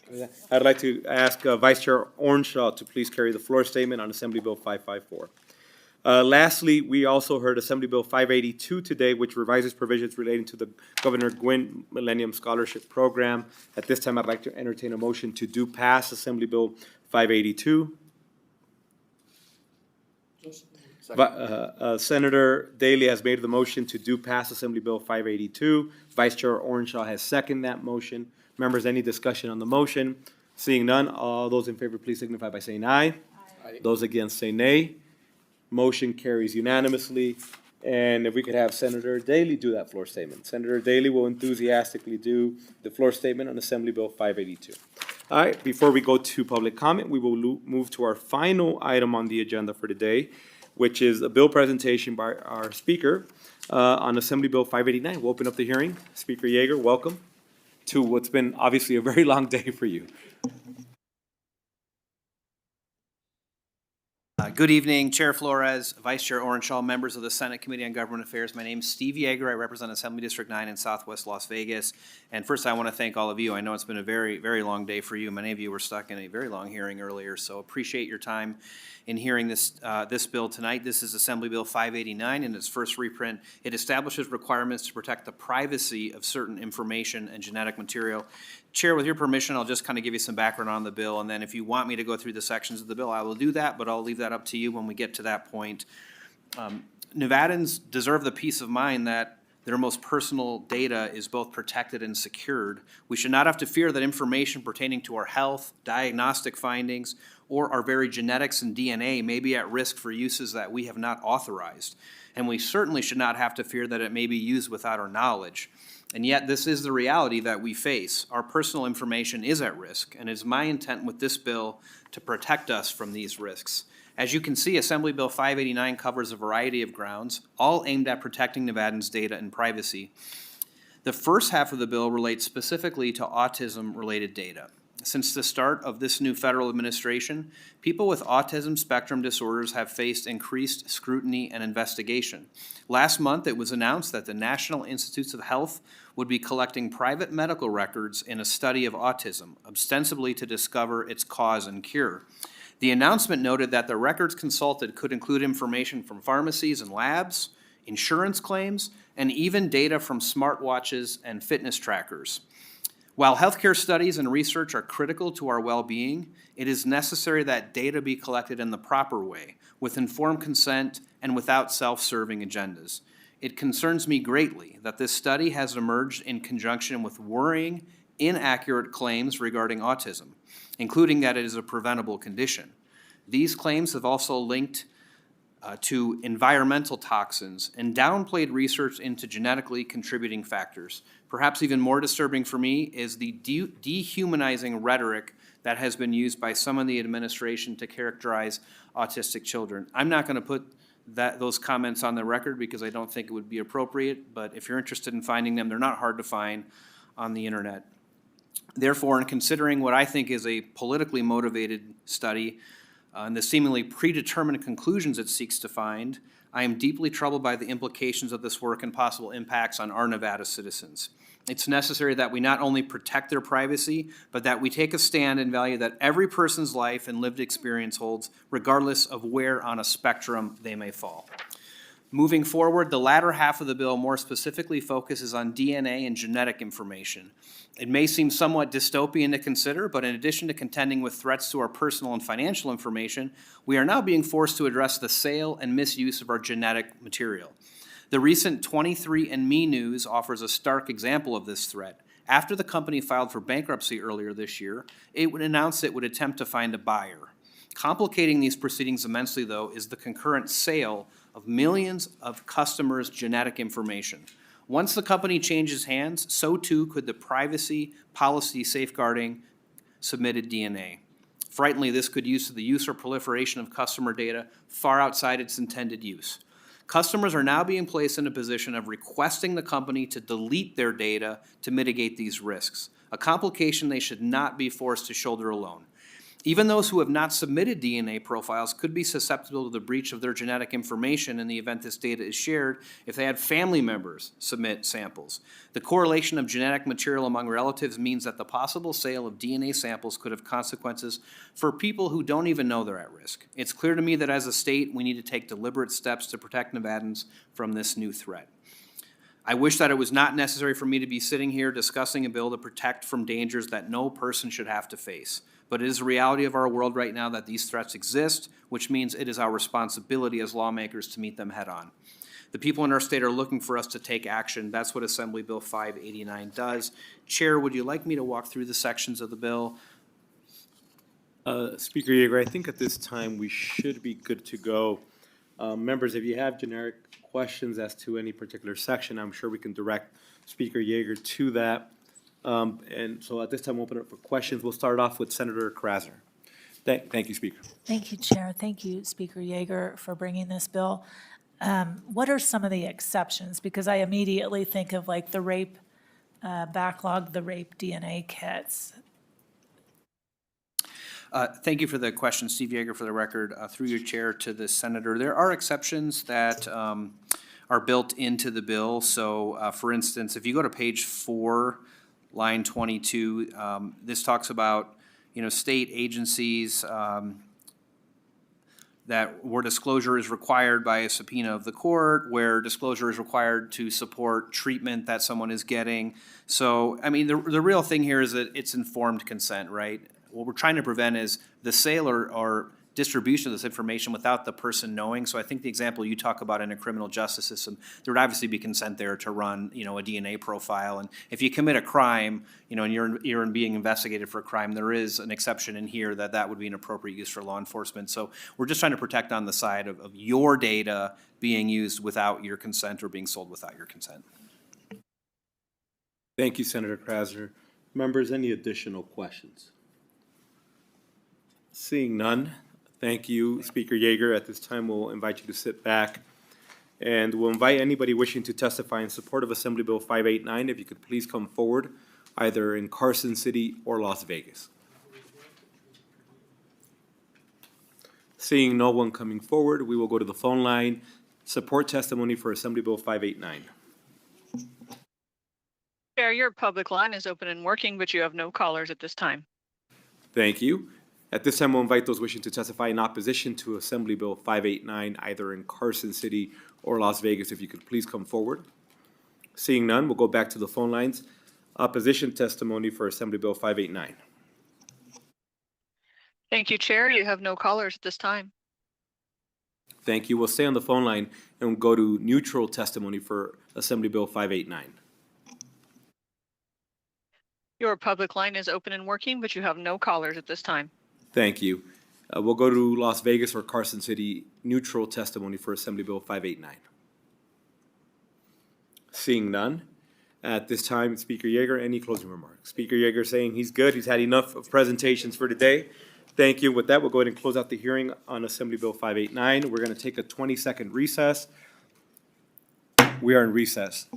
Vice Chair Orenshaw to please carry the floor statement on Assembly Bill 554. Lastly, we also heard Assembly Bill 582 today, which revises provisions relating to the Governor Gwynn Millennium Scholarship Program. At this time, I'd like to entertain a motion to do pass Assembly Bill 582. Senator Daly has made the motion to do pass Assembly Bill 582. Vice Chair Orenshaw has seconded that motion. Members, any discussion on the motion? Seeing none, all those in favor, please signify by saying aye. Aye. Those against say nay. Motion carries unanimously. And if we could have Senator Daly do that floor statement. Senator Daly will enthusiastically do the floor statement on Assembly Bill 582. All right, before we go to public comment, we will move to our final item on the agenda for today, which is a bill presentation by our speaker on Assembly Bill 589. We'll open up the hearing. Speaker Yeager, welcome to what's been obviously a very long day for you. Good evening, Chair Flores, Vice Chair Orenshaw, members of the Senate Committee on Government Affairs. My name is Steve Yeager. I represent Assembly District 9 in Southwest Las Vegas. And first, I want to thank all of you. I know it's been a very, very long day for you. Many of you were stuck in a very long hearing earlier, so appreciate your time in hearing this bill tonight. This is Assembly Bill 589 in its first reprint. It establishes requirements to protect the privacy of certain information and genetic material. Chair, with your permission, I'll just kind of give you some background on the bill, and then if you want me to go through the sections of the bill, I will do that, but I'll leave that up to you when we get to that point. Nevadans deserve the peace of mind that their most personal data is both protected and secured. We should not have to fear that information pertaining to our health, diagnostic findings, or our very genetics and DNA may be at risk for uses that we have not authorized. And we certainly should not have to fear that it may be used without our knowledge. And yet, this is the reality that we face. Our personal information is at risk, and it is my intent with this bill to protect us from these risks. As you can see, Assembly Bill 589 covers a variety of grounds, all aimed at protecting Nevadans' data and privacy. The first half of the bill relates specifically to autism-related data. Since the start of this new federal administration, people with autism spectrum disorders have faced increased scrutiny and investigation. Last month, it was announced that the National Institutes of Health would be collecting private medical records in a study of autism, ostensibly to discover its cause and cure. The announcement noted that the records consulted could include information from pharmacies and labs, insurance claims, and even data from smartwatches and fitness trackers. While healthcare studies and research are critical to our well-being, it is necessary that data be collected in the proper way, with informed consent and without self-serving agendas. It concerns me greatly that this study has emerged in conjunction with worrying, inaccurate claims regarding autism, including that it is a preventable condition. These claims have also linked to environmental toxins and downplayed research into genetically contributing factors. Perhaps even more disturbing for me is the dehumanizing rhetoric that has been used by some in the administration to characterize autistic children. I'm not going to put those comments on the record because I don't think it would be appropriate, but if you're interested in finding them, they're not hard to find on the internet. Therefore, in considering what I think is a politically motivated study and the seemingly predetermined conclusions it seeks to find, I am deeply troubled by the implications of this work and possible impacts on our Nevada citizens. It's necessary that we not only protect their privacy, but that we take a stand and value that every person's life and lived experience holds, regardless of where on a spectrum they may fall. Moving forward, the latter half of the bill more specifically focuses on DNA and genetic information. It may seem somewhat dystopian to consider, but in addition to contending with threats to our personal and financial information, we are now being forced to address the sale and misuse of our genetic material. The recent 23andMe news offers a stark example of this threat. After the company filed for bankruptcy earlier this year, it would announce it would attempt to find a buyer. Complicating these proceedings immensely, though, is the concurrent sale of millions of customers' genetic information. Once the company changes hands, so too could the privacy policy safeguarding submitted DNA. Frighteningly, this could use the use or proliferation of customer data far outside its intended use. Customers are now being placed in a position of requesting the company to delete their data to mitigate these risks, a complication they should not be forced to shoulder alone. Even those who have not submitted DNA profiles could be susceptible to the breach of their genetic information in the event this data is shared if they had family members submit samples. The correlation of genetic material among relatives means that the possible sale of DNA samples could have consequences for people who don't even know they're at risk. It's clear to me that as a state, we need to take deliberate steps to protect Nevadans from this new threat. I wish that it was not necessary for me to be sitting here discussing a bill to protect from dangers that no person should have to face. But it is a reality of our world right now that these threats exist, which means it is our responsibility as lawmakers to meet them head on. The people in our state are looking for us to take action. That's what Assembly Bill 589 does. Chair, would you like me to walk through the sections of the bill? Speaker Yeager, I think at this time we should be good to go. Members, if you have generic questions as to any particular section, I'm sure we can direct Speaker Yeager to that. And so at this time, we'll open it up for questions. We'll start off with Senator Krasner. Thank you, Speaker. Thank you, Chair. Thank you, Speaker Yeager, for bringing this bill. What are some of the exceptions? Because I immediately think of like the rape backlog, the rape DNA kits. Thank you for the question, Steve Yeager, for the record. Through your chair to the senator, there are exceptions that are built into the bill. So, for instance, if you go to page 4, line 22, this talks about, state agencies that where disclosure is required by a subpoena of the court, where disclosure is required to support treatment that someone is getting. So, I mean, the real thing here is that it's informed consent, right? What we're trying to prevent is the sale or distribution of this information without the person knowing. So I think the example you talk about in a criminal justice system, there would obviously be consent there to run, a DNA profile. And if you commit a crime, and you're being investigated for a crime, there is an exception in here that would be an appropriate use for law enforcement. So we're just trying to protect on the side of your data being used without your consent or being sold without your consent. Thank you, Senator Krasner. Members, any additional questions? Seeing none, thank you, Speaker Yeager. At this time, we'll invite you to sit back. And we'll invite anybody wishing to testify in support of Assembly Bill 589, if you could please come forward, either in Carson City or Las Vegas. Seeing no one coming forward, we will go to the phone line. Support testimony for Assembly Bill 589. Chair, your public line is open and working, but you have no callers at this time. Thank you. At this time, we'll invite those wishing to testify in opposition to Assembly Bill 589, either in Carson City or Las Vegas, if you could please come forward. Seeing none, we'll go back to the phone lines. Opposition testimony for Assembly Bill 589. Thank you, Chair. You have no callers at this time. Thank you. We'll stay on the phone line and we'll go to neutral testimony for Assembly Bill 589. Your public line is open and working, but you have no callers at this time. Thank you. We'll go to Las Vegas or Carson City, neutral testimony for Assembly Bill 589. Seeing none, at this time, Speaker Yeager, any closing remarks? Speaker Yeager saying he's good, he's had enough of presentations for today. Thank you. With that, we'll go ahead and close out the hearing on Assembly Bill 589. We're going to take a 20-second recess. We are in recess.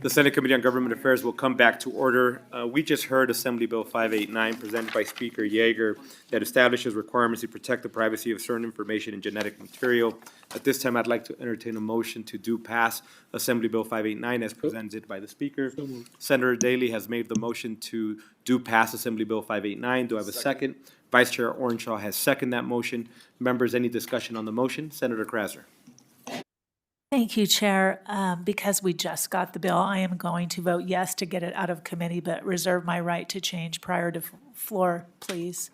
The Senate Committee on Government Affairs will come back to order. We just heard Assembly Bill 589 presented by Speaker Yeager that establishes requirements to protect the privacy of certain information and genetic material. At this time, I'd like to entertain a motion to do pass Assembly Bill 589 as presented by the Speaker. Senator Daley has made the motion to do pass Assembly Bill 589. Do I have a second? Vice Chair Orenshaw has seconded that motion. Members, any discussion on the motion? Senator Krasner. Thank you, Chair. Because we just got the bill, I am going to vote yes to get it out of committee, but reserve my right to change prior to floor, please.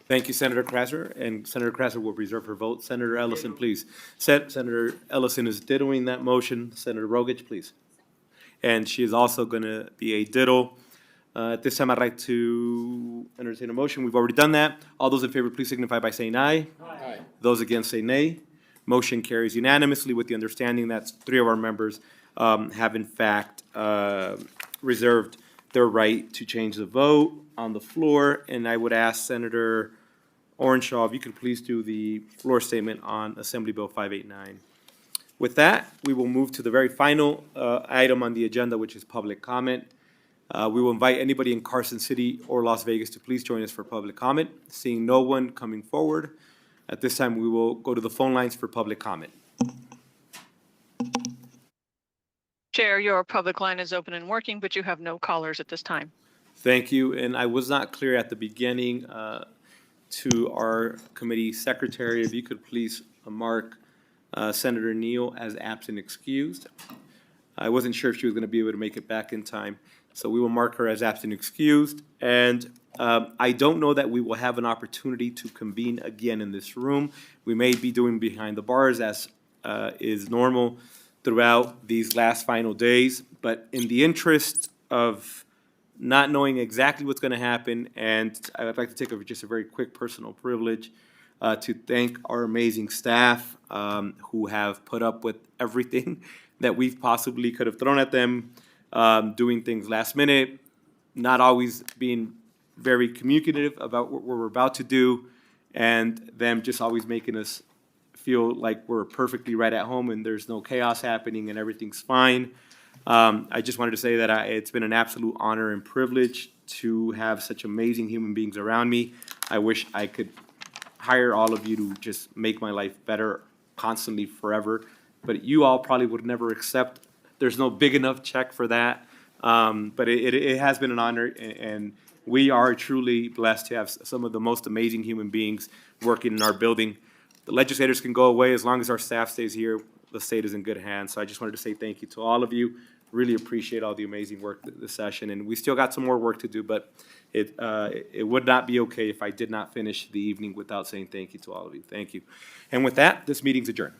Thank you, Senator Krasner, and Senator Krasner will reserve her vote. Senator Ellison, please. Senator Ellison is dittoing that motion. Senator Rogich, please. And she is also going to be a ditto. At this time, I'd like to entertain a motion. We've already done that. All those in favor, please signify by saying aye. Aye. Those against say nay. Motion carries unanimously with the understanding that three of our members have in fact reserved their right to change the vote on the floor. And I would ask Senator Orenshaw if you could please do the floor statement on Assembly Bill 589. With that, we will move to the very final item on the agenda, which is public comment. We will invite anybody in Carson City or Las Vegas to please join us for public comment. Seeing no one coming forward, at this time, we will go to the phone lines for public comment. Chair, your public line is open and working, but you have no callers at this time. Thank you, and I was not clear at the beginning to our committee secretary, if you could please mark Senator Neal as absent excused. I wasn't sure if she was going to be able to make it back in time, so we will mark her as absent excused. And I don't know that we will have an opportunity to convene again in this room. We may be doing behind the bars as is normal throughout these last final days, but in the interest of not knowing exactly what's going to happen, and I would like to take just a very quick personal privilege to thank our amazing staff who have put up with everything that we possibly could have thrown at them, doing things last minute, not always being very communicative about what we're about to do, and them just always making us feel like we're perfectly right at home and there's no chaos happening and everything's fine. I just wanted to say that it's been an absolute honor and privilege to have such amazing human beings around me. I wish I could hire all of you to just make my life better constantly forever, but you all probably would never accept. There's no big enough check for that, but it has been an honor, and we are truly blessed to have some of the most amazing human beings working in our building. The legislators can go away as long as our staff stays here. The state is in good hands. So I just wanted to say thank you to all of you. Really appreciate all the amazing work this session, and we still got some more work to do, but it would not be okay if I did not finish the evening without saying thank you to all of you. Thank you. And with that, this meeting's adjourned.